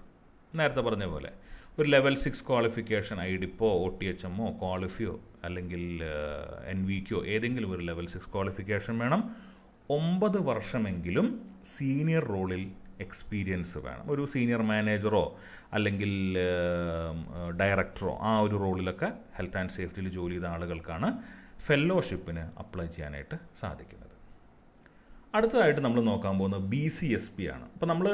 നേരത്തെ പറഞ്ഞ പോലെ ഒരു ലെവൽ 6 ക്വാളിഫിക്കേഷൻ IDIPO OTHMO ക്വാളിഫിയോ അല്ലെങ്കിൽ NVQO ഏതെങ്കിലും ഒരു ലെവൽ 6 ക്വാളിഫിക്കേഷൻ വേണം. 9 വർഷമെങ്കിലും സീനിയർ റോളിൽ എക്സ്പീരിയൻസ് വേണം. ഒരു സീനിയർ മാനേജറോ അല്ലെങ്കിൽ ഡയറക്ടറോ ആ ഒരു റോളിലൊക്കെ ഹെൽത്ത് ആൻഡ് സേഫ്റ്റിയിൽ ജോലി ചെയ്ത ആളുകൾക്കാണ് ഫെല്ലോഷിപ്പിന് അപ്ലൈ ചെയ്യാനായിട്ട് സാധിക്കുന്നത്. അടുത്തതായിട്ട് നമ്മൾ നോക്കാൻ പോകുന്നത് BCSP ആണ്. അപ്പോൾ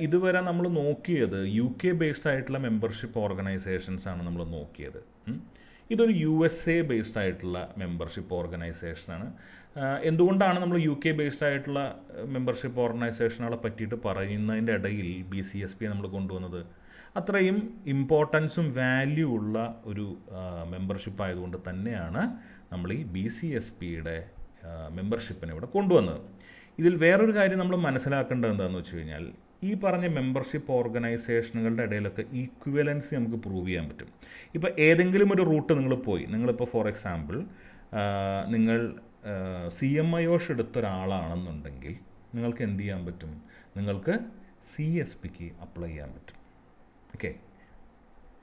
ഇതുവരെ നമ്മൾ നോക്കിയത് UK ബേസ്ഡ് ആയിട്ടുള്ള മെമ്പർഷിപ്പ് ഓർഗനൈസേഷൻസ് ആണ് നമ്മൾ നോക്കിയത്. ഇതൊരു USA ബേസ്ഡ് ആയിട്ടുള്ള മെമ്പർഷിപ്പ് ഓർഗനൈസേഷനാണ്. എന്തുകൊണ്ടാണ് നമ്മൾ UK ബേസ്ഡ് ആയിട്ടുള്ള മെമ്പർഷിപ്പ് ഓർഗനൈസേഷനുകളെ പറ്റിയിട്ട് പറയുന്നതിൻ്റെ ഇടയിൽ BCSP നമ്മൾ കൊണ്ടുവന്നത്? അത്രയും ഇമ്പോർട്ടൻസും വാല്യൂ ഉള്ള ഒരു മെമ്പർഷിപ്പ് ആയതുകൊണ്ട് തന്നെയാണ് നമ്മൾ ഈ BCSPയുടെ മെമ്പർഷിപ്പിനെ ഇവിടെ കൊണ്ടുവന്നത്. ഇതിൽ വേറൊരു കാര്യം നമ്മൾ മനസ്സിലാക്കേണ്ടത് എന്താണെന്ന് വെച്ച് കഴിഞ്ഞാൽ, ഈ പറഞ്ഞ മെമ്പർഷിപ്പ് ഓർഗനൈസേഷനുകളുടെ ഇടയിലൊക്കെ ഈക്വലൻസി നമുക്ക് പ്രൂവ് ചെയ്യാൻ പറ്റും. ഇപ്പോൾ ഏതെങ്കിലും ഒരു റൂട്ട് നിങ്ങളിപ്പോൾ ഫോർ എക്സാമ്പിൾ നിങ്ങൾ CMIOSH എടുത്ത ഒരാളാണെന്നുണ്ടെങ്കിൽ നിങ്ങൾക്ക് എന്ത് ചെയ്യാൻ പറ്റും? നിങ്ങൾക്ക് CSPക്ക് അപ്ലൈ ചെയ്യാൻ പറ്റും. ഓക്കെ,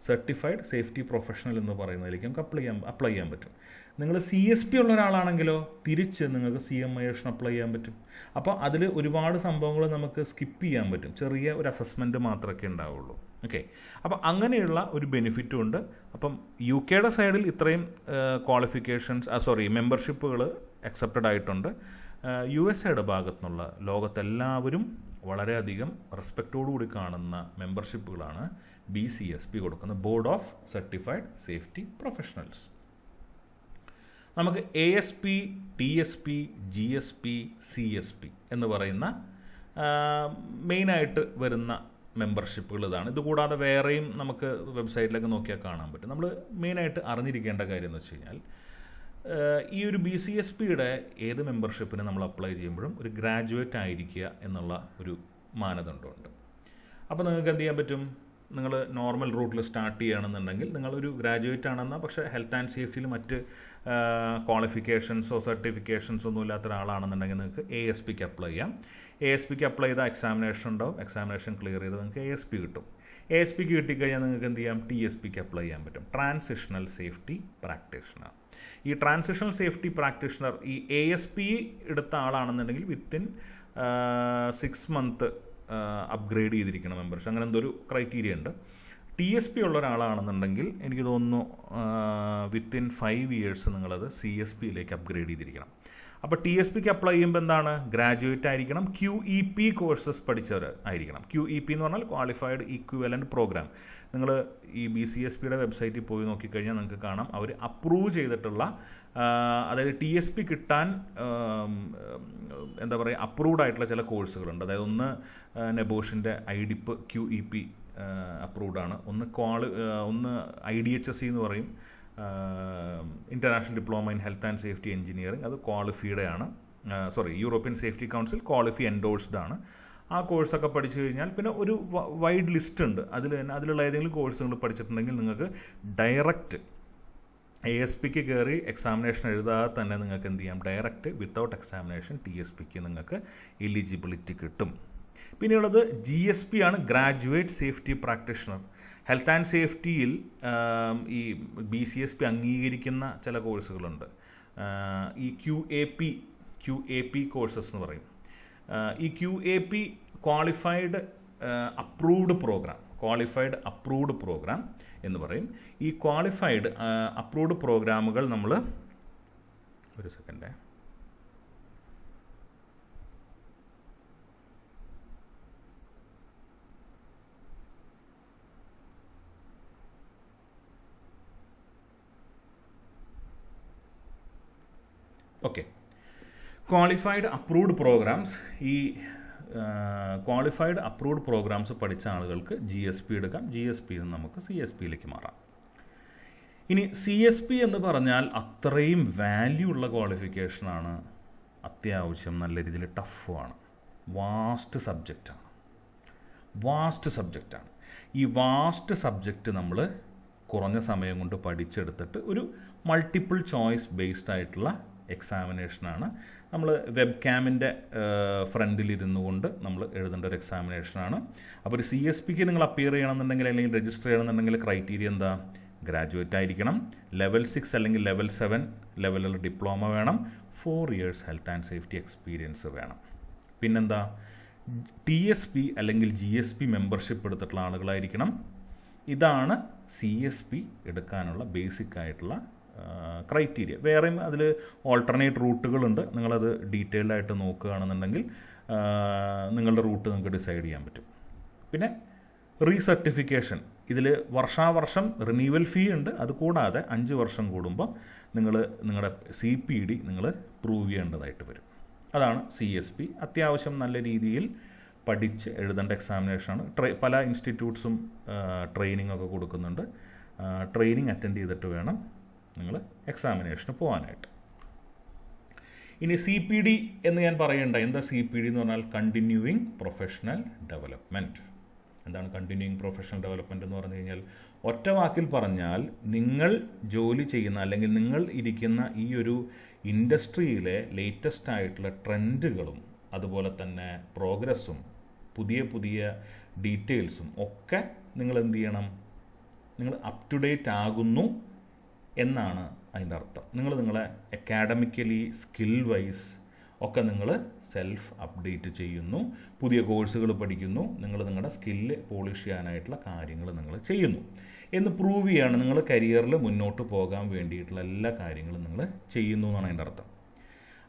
സർട്ടിഫൈഡ് സേഫ്റ്റി പ്രൊഫഷണൽ എന്ന് പറയുന്നതിലേക്ക് നമുക്ക് അപ്ലൈ ചെയ്യാൻ പറ്റും. നിങ്ങൾ CSP ഉള്ള ഒരാളാണെങ്കിലോ തിരിച്ച് നിങ്ങൾക്ക് CMIOSH അപ്ലൈ ചെയ്യാൻ പറ്റും. അപ്പോൾ അതിൽ ഒരുപാട് സംഭവങ്ങൾ നമുക്ക് സ്കിപ്പ് ചെയ്യാൻ പറ്റും. ചെറിയ ഒരു അസസ്മെൻറ്റ് മാത്രമേ ഉണ്ടാവുള്ളൂ. ഓക്കെ, അപ്പോൾ അങ്ങനെയുള്ള ഒരു ബെനിഫിറ്റും ഉണ്ട്. അപ്പം UKയുടെ സൈഡിൽ ഇത്രയും മെമ്പർഷിപ്പുകൾ അക്സെപ്റ്റഡ് ആയിട്ടുണ്ട്. USA ഭാഗത്തു നിന്നുള്ള ലോകത്തെല്ലാവരും വളരെയധികം റെസ്പെക്റ്റോടുകൂടി കാണുന്ന മെമ്പർഷിപ്പുകളാണ് BCSP കൊടുക്കുന്ന board of certified safety professionals. നമുക്ക് ASP, TSP, GSP, CSP എന്ന് പറയുന്ന മെയിനായിട്ട് വരുന്ന മെമ്പർഷിപ്പുകൾ ഇതാണ്. ഇതുകൂടാതെ വേറെയും നമുക്ക് വെബ്സൈറ്റിലൊക്കെ നോക്കിയാൽ കാണാൻ പറ്റും. നമ്മൾ മെയിനായിട്ട് അറിഞ്ഞിരിക്കേണ്ട കാര്യം എന്ന് വെച്ച് കഴിഞ്ഞാൽ, ഈ ഒരു BCSPയുടെ ഏത് മെമ്പർഷിപ്പിന് നമ്മൾ അപ്ലൈ ചെയ്യുമ്പോഴും ഒരു ഗ്രാജുവേറ്റ് ആയിരിക്കുക എന്നുള്ള ഒരു മാനദണ്ഡമുണ്ട്. അപ്പോൾ നിങ്ങൾക്ക് എന്ത് ചെയ്യാൻ പറ്റും? നിങ്ങൾ നോർമൽ റൂട്ടിൽ സ്റ്റാർട്ട് ചെയ്യുകയാണെന്നുണ്ടെങ്കിൽ നിങ്ങളൊരു ഗ്രാജുവേറ്റ് ആണെന്നാൽ പക്ഷേ ഹെൽത്ത് ആൻഡ് സേഫ്റ്റിയിൽ മറ്റ് ക്വാളിഫിക്കേഷൻസോ സർട്ടിഫിക്കേഷൻസോ ഒന്നും ഇല്ലാത്ത ഒരാളാണെന്നുണ്ടെങ്കിൽ നിങ്ങൾക്ക് ASPക്ക് അപ്ലൈ ചെയ്യാം. ASPക്ക് അപ്ലൈ ചെയ്താൽ എക്സാമിനേഷൻ ഉണ്ടാവും. എക്സാമിനേഷൻ ക്ലിയർ ചെയ്താൽ നിങ്ങൾക്ക് ASP കിട്ടും. ASP കിട്ടിക്കഴിഞ്ഞാൽ നിങ്ങൾക്ക് എന്ത് ചെയ്യാം, TSP അപ്ലൈ ചെയ്യാൻ പറ്റും, ട്രാൻസിഷണൽ സേഫ്റ്റി പ്രാക്ടീഷണർ. ഈ ട്രാൻസിഷണൽ സേഫ്റ്റി പ്രാക്ടീഷണർ ഈ ASP എടുത്ത ആളാണെന്നുണ്ടെങ്കിൽ വിത്തിൻ 6 months അപ്ഗ്രേഡ് ചെയ്തിരിക്കണം മെമ്പർഷിപ്പ്, അങ്ങനെ എന്തോ ഒരു ക്രൈറ്റീരിയ ഉണ്ട്. TSP ഉള്ള ഒരാളാണെന്നുണ്ടെങ്കിൽ എനിക്ക് തോന്നുന്നു വിത്തിൻ 5 years നിങ്ങളത് CSPയിലേക്ക് അപ്ഗ്രേഡ് ചെയ്തിരിക്കണം. അപ്പോൾ TSPക്ക് അപ്ലൈ ചെയ്യുമ്പോൾ എന്താണ്, ഗ്രാജുവേറ്റ് ആയിരിക്കണം, QEP കോഴ്സസ് പഠിച്ചവർ ആയിരിക്കണം. QEP എന്ന് പറഞ്ഞാൽ ക്വാളിഫൈഡ് ഇക്വിവലൻറ്റ് പ്രോഗ്രാം. നിങ്ങൾ ഈ BCSPയുടെ വെബ്സൈറ്റിൽ പോയി നോക്കിക്കഴിഞ്ഞാൽ നിങ്ങൾക്ക് കാണാം അവർ അപ്രൂവ് ചെയ്തിട്ടുള്ള, അതായത് TSP കിട്ടാൻ എന്താ പറയുക അപ്രൂവ്ഡ് ആയിട്ടുള്ള ചില കോഴ്സുകളുണ്ട്. അതായത് ഒന്ന് നെബോഷിൻ്റെ IDIP QEP അപ്രൂവ്ഡ് ആണ്, ഒന്ന് IDHSE എന്ന് പറയും, international diploma in health and safety engineering, അത് ക്വാളിഫൈഡ് ആണ്, European safety council qualify endorsed ആണ്. ആ കോഴ്സൊക്കെ പഠിച്ചു കഴിഞ്ഞാൽ പിന്നെ ഒരു വൈഡ് ലിസ്റ്റ് ഉണ്ട്, അതിലുള്ള ഏതെങ്കിലും കോഴ്സ് നിങ്ങൾ പഠിച്ചിട്ടുണ്ടെങ്കിൽ നിങ്ങൾക്ക് ഡയറക്റ്റ് ASPക്ക് കയറി എക്സാമിനേഷൻ എഴുതാതെ തന്നെ നിങ്ങൾക്ക് എന്ത് ചെയ്യാം, ഡയറക്റ്റ് വിത്തൗട്ട് എക്സാമിനേഷൻ TSPക്ക് നിങ്ങൾക്ക് എലിജിബിലിറ്റി കിട്ടും. പിന്നെയുള്ളത് GSP ആണ്, graduate safety practitioner. Health and സേഫ്റ്റിയിൽ ഈ BCSP അംഗീകരിക്കുന്ന ചില കോഴ്സുകളുണ്ട്. ഈ QAP കോഴ്സസ് എന്ന് പറയും. ഈ QAP ക്വാളിഫൈഡ് അപ്രൂവ്ഡ് പ്രോഗ്രാം എന്ന് പറയും. ഈ ക്വാളിഫൈഡ് അപ്രൂവ്ഡ് പ്രോഗ്രാമുകൾ നമ്മൾ ഒരു second okay. Qualified approved programmes, ഈ ക്വാളിഫൈഡ് അപ്രൂവ്ഡ് പ്രോഗ്രാംസ് പഠിച്ച ആളുകൾക്ക് GSP എടുക്കാം, GSPയിൽ നിന്ന് നമുക്ക് CSPയിലേക്ക് മാറാം. ഇനി CSP എന്ന് പറഞ്ഞാൽ അത്രയും വാല്യൂ ഉള്ള ക്വാളിഫിക്കേഷനാണ്, അത്യാവശ്യം നല്ല രീതിയിൽ ടഫുമാണ്, വാസ്റ്റ് സബ്ജക്റ്റാണ്. ഈ വാസ്റ്റ് സബ്ജക്റ്റ് നമ്മൾ കുറഞ്ഞ സമയം കൊണ്ട് പഠിച്ചെടുത്തിട്ട് ഒരു മൾട്ടിപ്പിൾ ചോയ്സ് ബേസ്ഡ് ആയിട്ടുള്ള എക്സാമിനേഷനാണ്. നമ്മൾ വെബ് ക്യാമിൻ്റെ ഫ്രണ്ടിലിരുന്നു കൊണ്ട് നമ്മൾ എഴുതേണ്ട ഒരു എക്സാമിനേഷനാണ്. അപ്പോൾ ഒരു CSPക്ക് നിങ്ങൾ അപ്പിയർ ചെയ്യണമെന്നുണ്ടെങ്കിൽ അല്ലെങ്കിൽ രജിസ്റ്റർ ചെയ്യണമെന്നുണ്ടെങ്കിൽ ക്രൈറ്റീരിയ എന്താ, ഗ്രാജുവേറ്റ് ആയിരിക്കണം, ലെവൽ 6 അല്ലെങ്കിൽ ലെവൽ 7 ലെവലിലുള്ള ഡിപ്ലോമ വേണം, 4 years health and safety experience വേണം. പിന്നെന്താ, TSP അല്ലെങ്കിൽ GSP മെമ്പർഷിപ്പ് എടുത്തിട്ടുള്ള ആളുകളായിരിക്കണം. ഇതാണ് CSP എടുക്കാനുള്ള ബേസിക് ആയിട്ടുള്ള ക്രൈറ്റീരിയ. വേറെയും അതിൽ ഓൾട്ടർനേറ്റ് റൂട്ടുകളുണ്ട്, നിങ്ങളത് ഡീറ്റെയിൽഡ് ആയിട്ട് നോക്കുകയാണെന്നുണ്ടെങ്കിൽ നിങ്ങളുടെ റൂട്ട് നിങ്ങൾക്ക് ഡിസൈഡ് ചെയ്യാൻ പറ്റും. പിന്നെ റീസർട്ടിഫിക്കേഷൻ, ഇതിൽ വർഷാവർഷം റിന്യൂവൽ ഫീ ഉണ്ട്. അതുകൂടാതെ 5 വർഷം കൂടുമ്പോൾ നിങ്ങളുടെ CPD നിങ്ങൾ പ്രൂവ് ചെയ്യേണ്ടതായിട്ട് വരും. അതാണ് CSP. അത്യാവശ്യം നല്ല രീതിയിൽ പഠിച്ച് എഴുതേണ്ട എക്സാമിനേഷനാണ്. പല ഇൻസ്റ്റിറ്റ്യൂട്ട്സും ട്രെയിനിങ് ഒക്കെ കൊടുക്കുന്നുണ്ട്. ട്രെയിനിങ് അറ്റൻഡ് ചെയ്തിട്ട് വേണം നിങ്ങൾ എക്സാമിനേഷന് പോകാനായിട്ട്. ഇനി CPD എന്ന് ഞാൻ പറയണ്ട. എന്താ CPD എന്ന് പറഞ്ഞാൽ കണ്ടിന്യൂയിങ് പ്രൊഫഷണൽ ഡെവലപ്മെൻറ്റ്. എന്താണ് കണ്ടിന്യൂയിങ് പ്രൊഫഷണൽ ഡെവലപ്മെൻറ്റ് എന്ന് പറഞ്ഞു കഴിഞ്ഞാൽ, ഒറ്റ വാക്കിൽ പറഞ്ഞാൽ നിങ്ങൾ ജോലി ചെയ്യുന്ന അല്ലെങ്കിൽ നിങ്ങൾ ഇരിക്കുന്ന ഈ ഒരു ഇൻഡസ്ട്രിയിലെ ലേറ്റസ്റ്റ് ആയിട്ടുള്ള ട്രെൻഡുകളും അതുപോലെ തന്നെ പ്രോഗ്രസ്സും പുതിയ പുതിയ ഡീറ്റെയിൽസും ഒക്കെ നിങ്ങൾ എന്ത് ചെയ്യണം, നിങ്ങൾ അപ് ടു ഡേറ്റ് ആകുന്നു എന്നാണ് അതിൻ്റെ അർത്ഥം. നിങ്ങളെ അക്കാഡമിക്കലി സ്കിൽ വൈസ് ഒക്കെ നിങ്ങൾ സെൽഫ് അപ്ഡേറ്റ് ചെയ്യുന്നു, പുതിയ കോഴ്സുകൾ പഠിക്കുന്നു, നിങ്ങളുടെ സ്കില്ല് പോളിഷ് ചെയ്യാനായിട്ടുള്ള കാര്യങ്ങൾ നിങ്ങൾ ചെയ്യുന്നു എന്ന് പ്രൂവ് ചെയ്യാണ്. നിങ്ങൾ കരിയറിൽ മുന്നോട്ട് പോകാൻ വേണ്ടിയിട്ടുള്ള എല്ലാ കാര്യങ്ങളും നിങ്ങൾ ചെയ്യുന്നു എന്നാണ് അതിൻ്റെ അർത്ഥം.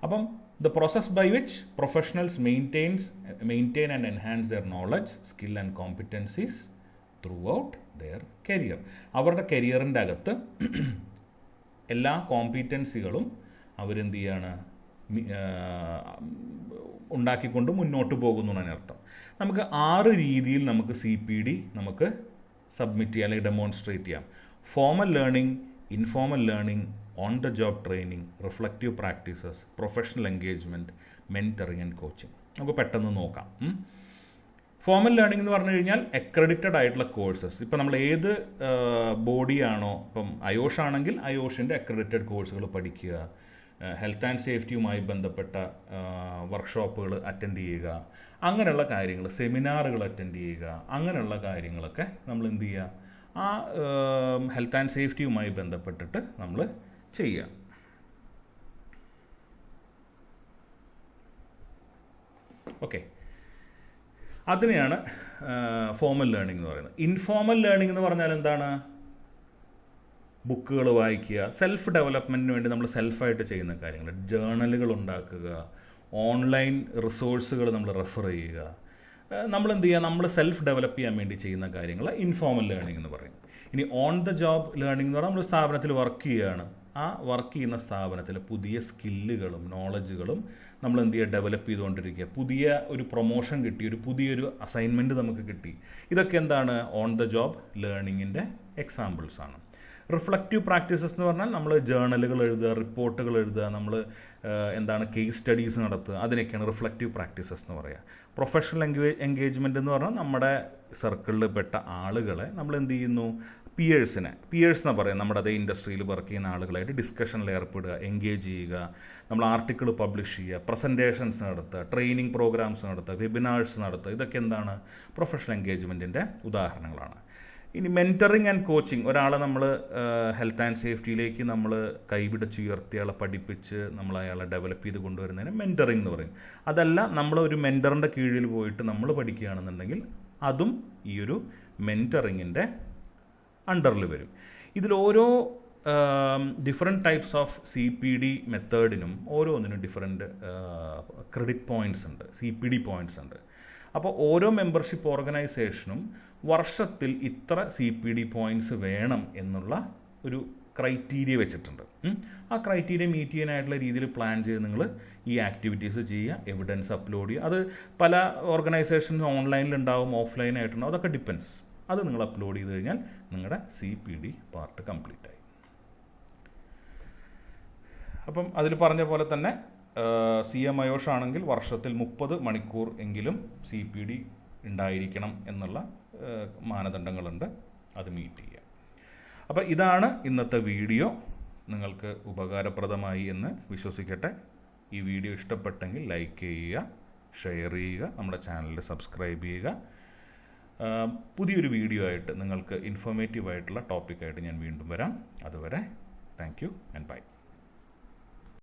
അപ്പം the process by which professionals maintain and enhance their knowledge, skill and competencies throughout their career. അവരുടെ കരിയറിൻ്റെ അകത്ത് എല്ലാ കോമ്പീറ്റൻസികളും അവരെന്ത് ചെയ്യാണ്, ഉണ്ടാക്കിക്കൊണ്ട് മുന്നോട്ട് പോകുന്നു എന്നാണ് അർത്ഥം. നമുക്ക് 6 രീതിയിൽ നമുക്ക് CPD നമുക്ക് സബ്മിറ്റ് ചെയ്യാം അല്ലെങ്കിൽ ഡെമോൺസ്ട്രേറ്റ് ചെയ്യാം. Formal learning, informal learning, on the job training, reflective practices, professional engagement, mentoring and coaching. നമുക്ക് പെട്ടെന്ന് നോക്കാം. ഫോമൽ ലേണിംഗ് എന്ന് പറഞ്ഞു കഴിഞ്ഞാൽ അക്രഡിറ്റഡ് ആയിട്ടുള്ള കോഴ്സസ്. ഇപ്പം നമ്മൾ ഏത് ബോഡിയാണോ, ഇപ്പം അയോഷ് ആണെങ്കിൽ അയോഷിൻ്റെ അക്രഡിറ്റഡ് കോഴ്സുകൾ പഠിക്കുക. ഹെൽത്ത് ആൻഡ് സേഫ്റ്റിയുമായി ബന്ധപ്പെട്ട വർക്ക്ഷോപ്പുകൾ അറ്റൻഡ് ചെയ്യുക, അങ്ങനെയുള്ള കാര്യങ്ങൾ, സെമിനാറുകൾ അറ്റൻഡ് ചെയ്യുക, അങ്ങനെയുള്ള കാര്യങ്ങളൊക്കെ നമ്മൾ എന്ത് ചെയ്യുക, ആ ഹെൽത്ത് ആൻഡ് സേഫ്റ്റിയുമായി ബന്ധപ്പെട്ടിട്ട് നമ്മൾ ചെയ്യുക. ഓക്കെ, അതിനെയാണ് ഫോമൽ ലേണിംഗ് എന്ന് പറയുന്നത്. ഇൻഫോമൽ ലേണിംഗ് എന്ന് പറഞ്ഞാൽ എന്താണ്? ബുക്കുകൾ വായിക്കുക, സെൽഫ് ഡെവലപ്മെൻറ്റിന് വേണ്ടി നമ്മൾ സെൽഫായിട്ട് ചെയ്യുന്ന കാര്യങ്ങൾ, ജേണലുകൾ ഉണ്ടാക്കുക, ഓൺലൈൻ റിസോഴ്സുകൾ നമ്മൾ റെഫർ ചെയ്യുക, നമ്മൾ എന്ത് ചെയ്യുക, നമ്മൾ സെൽഫ് ഡെവലപ്പ് ചെയ്യാൻ വേണ്ടി ചെയ്യുന്ന കാര്യങ്ങൾ ഇൻഫോമൽ ലേണിംഗ് എന്ന് പറയും. ഇനി ഓൺ ദ ജോബ് ലേണിംഗ് എന്ന് പറഞ്ഞാൽ നമ്മൾ സ്ഥാപനത്തിൽ വർക്ക് ചെയ്യുകയാണ്, ആ വർക്ക് ചെയ്യുന്ന സ്ഥാപനത്തിൽ പുതിയ സ്കില്ലുകളും നോളജുകളും നമ്മൾ എന്ത് ചെയ്യുക, ഡെവലപ്പ് ചെയ്തുകൊണ്ടിരിക്കുക. പുതിയ ഒരു പ്രൊമോഷൻ കിട്ടി, ഒരു പുതിയൊരു അസൈൻമെൻറ്റ് നമുക്ക് കിട്ടി. ഇതൊക്കെ എന്താണ്? ഓൺ ദ ജോബ് ലേണിങ്ങിൻ്റെ എക്സാമ്പിൾസാണ്. റിഫ്ലക്റ്റീവ് പ്രാക്ടീസസ് എന്ന് പറഞ്ഞാൽ നമ്മൾ ജേണലുകൾ എഴുതുക, റിപ്പോർട്ടുകൾ എഴുതുക, നമ്മൾ എന്താണ് കേസ് സ്റ്റഡീസ് നടത്തുക, അതിനൊക്കെയാണ് റിഫ്ലക്റ്റീവ് പ്രാക്ടീസസ് എന്ന് പറയുക. പ്രൊഫഷണൽ എൻഗേജ്മെൻറ്റ് എന്ന് പറഞ്ഞാൽ നമ്മുടെ സർക്കിളിൽ പെട്ട ആളുകളെ നമ്മൾ എന്ത് ചെയ്യുന്നു, പിയേഴ്സ് എന്ന് പറയാം, നമ്മുടെ അതേ ഇൻഡസ്ട്രിയിൽ വർക്ക് ചെയ്യുന്ന ആളുകളായിട്ട് ഡിസ്കഷനിൽ ഏർപ്പെടുക, എൻഗേജ് ചെയ്യുക, നമ്മൾ ആർട്ടിക്കിൾ പബ്ലിഷ് ചെയ്യുക, പ്രസൻറ്റേഷൻസ് നടത്തുക, ട്രെയിനിങ് പ്രോഗ്രാംസ് നടത്തുക, വെബിനാഴ്സ് നടത്തുക, ഇതൊക്കെ എന്താണ്? പ്രൊഫഷണൽ എൻഗേജ്മെൻറ്റിൻ്റെ ഉദാഹരണങ്ങളാണ്. ഇനി മെൻറ്ററിങ് ആൻഡ് കോച്ചിങ്, ഒരാളെ നമ്മൾ ഹെൽത്ത് ആൻഡ് സേഫ്റ്റിയിലേക്ക് നമ്മൾ കൈപിടിച്ചുയർത്തി ആളെ പഠിപ്പിച്ച് നമ്മൾ അയാളെ ഡെവലപ്പ് ചെയ്ത് കൊണ്ടുവരുന്നതിന് മെൻറ്ററിങ് എന്ന് പറയും. അതല്ല, നമ്മൾ ഒരു മെൻറ്ററിൻ്റെ കീഴിൽ പോയിട്ട് നമ്മൾ പഠിക്കുകയാണെന്നുണ്ടെങ്കിൽ അതും ഈ ഒരു മെൻറ്ററിങ്ങിൻ്റെ അണ്ടറിൽ വരും. ഇതിലോരോ ഡിഫറെൻറ്റ് ടൈപ്സ് ഓഫ് CPD മെത്തേഡിനും ഓരോന്നിനും ഡിഫറെൻറ്റ് ക്രെഡിറ്റ് പോയിൻറ്റ്സ് ഉണ്ട്, CPD പോയിൻറ്റ്സ് ഉണ്ട്. അപ്പോൾ ഓരോ മെമ്പർഷിപ്പ് ഓർഗനൈസേഷനും വർഷത്തിൽ ഇത്ര CPD പോയിൻറ്റ്സ് വേണം എന്നുള്ള ഒരു ക്രൈറ്റീരിയ വെച്ചിട്ടുണ്ട്. ആ ക്രൈറ്റീരിയ മീറ്റ് ചെയ്യാനായിട്ടുള്ള രീതിയിൽ പ്ലാൻ ചെയ്ത് നിങ്ങൾ ഈ ആക്ടിവിറ്റീസ് ചെയ്യുക, എവിഡൻസ് അപ്ലോഡ് ചെയ്യുക. അത് പല ഓർഗനൈസേഷനും ഓൺലൈനിലുണ്ടാവും, ഓഫ്ലൈനായിട്ടുണ്ടാവും, അതൊക്കെ ഡിപ്പെൻസ്. അത് നിങ്ങൾ അപ്ലോഡ് ചെയ്ത് കഴിഞ്ഞാൽ നിങ്ങളുടെ CPD പാർട്ട് കംപ്ലീറ്റ് ആയി. അപ്പം അതിൽ പറഞ്ഞ പോലെ തന്നെ CMIOS ആണെങ്കിൽ വർഷത്തിൽ 30 മണിക്കൂർ എങ്കിലും CPD ഉണ്ടായിരിക്കണം എന്നുള്ള മാനദണ്ഡങ്ങളുണ്ട്, അത് മീറ്റ് ചെയ്യുക. അപ്പോൾ ഇതാണ് ഇന്നത്തെ വീഡിയോ. നിങ്ങൾക്ക് ഉപകാരപ്രദമായി എന്ന് വിശ്വസിക്കട്ടെ. ഈ വീഡിയോ ഇഷ്ടപ്പെട്ടെങ്കിൽ ലൈക്ക് ചെയ്യുക, ഷെയർ ചെയ്യുക, നമ്മുടെ ചാനലിൽ സബ്സ്ക്രൈബ് ചെയ്യുക. പുതിയൊരു വീഡിയോ ആയിട്ട് നിങ്ങൾക്ക് ഇൻഫോർമേറ്റീവ് ആയിട്ടുള്ള ടോപ്പിക്കായിട്ട് ഞാൻ വീണ്ടും വരാം. അതുവരെ താങ്ക് യു ആൻഡ് ബൈ.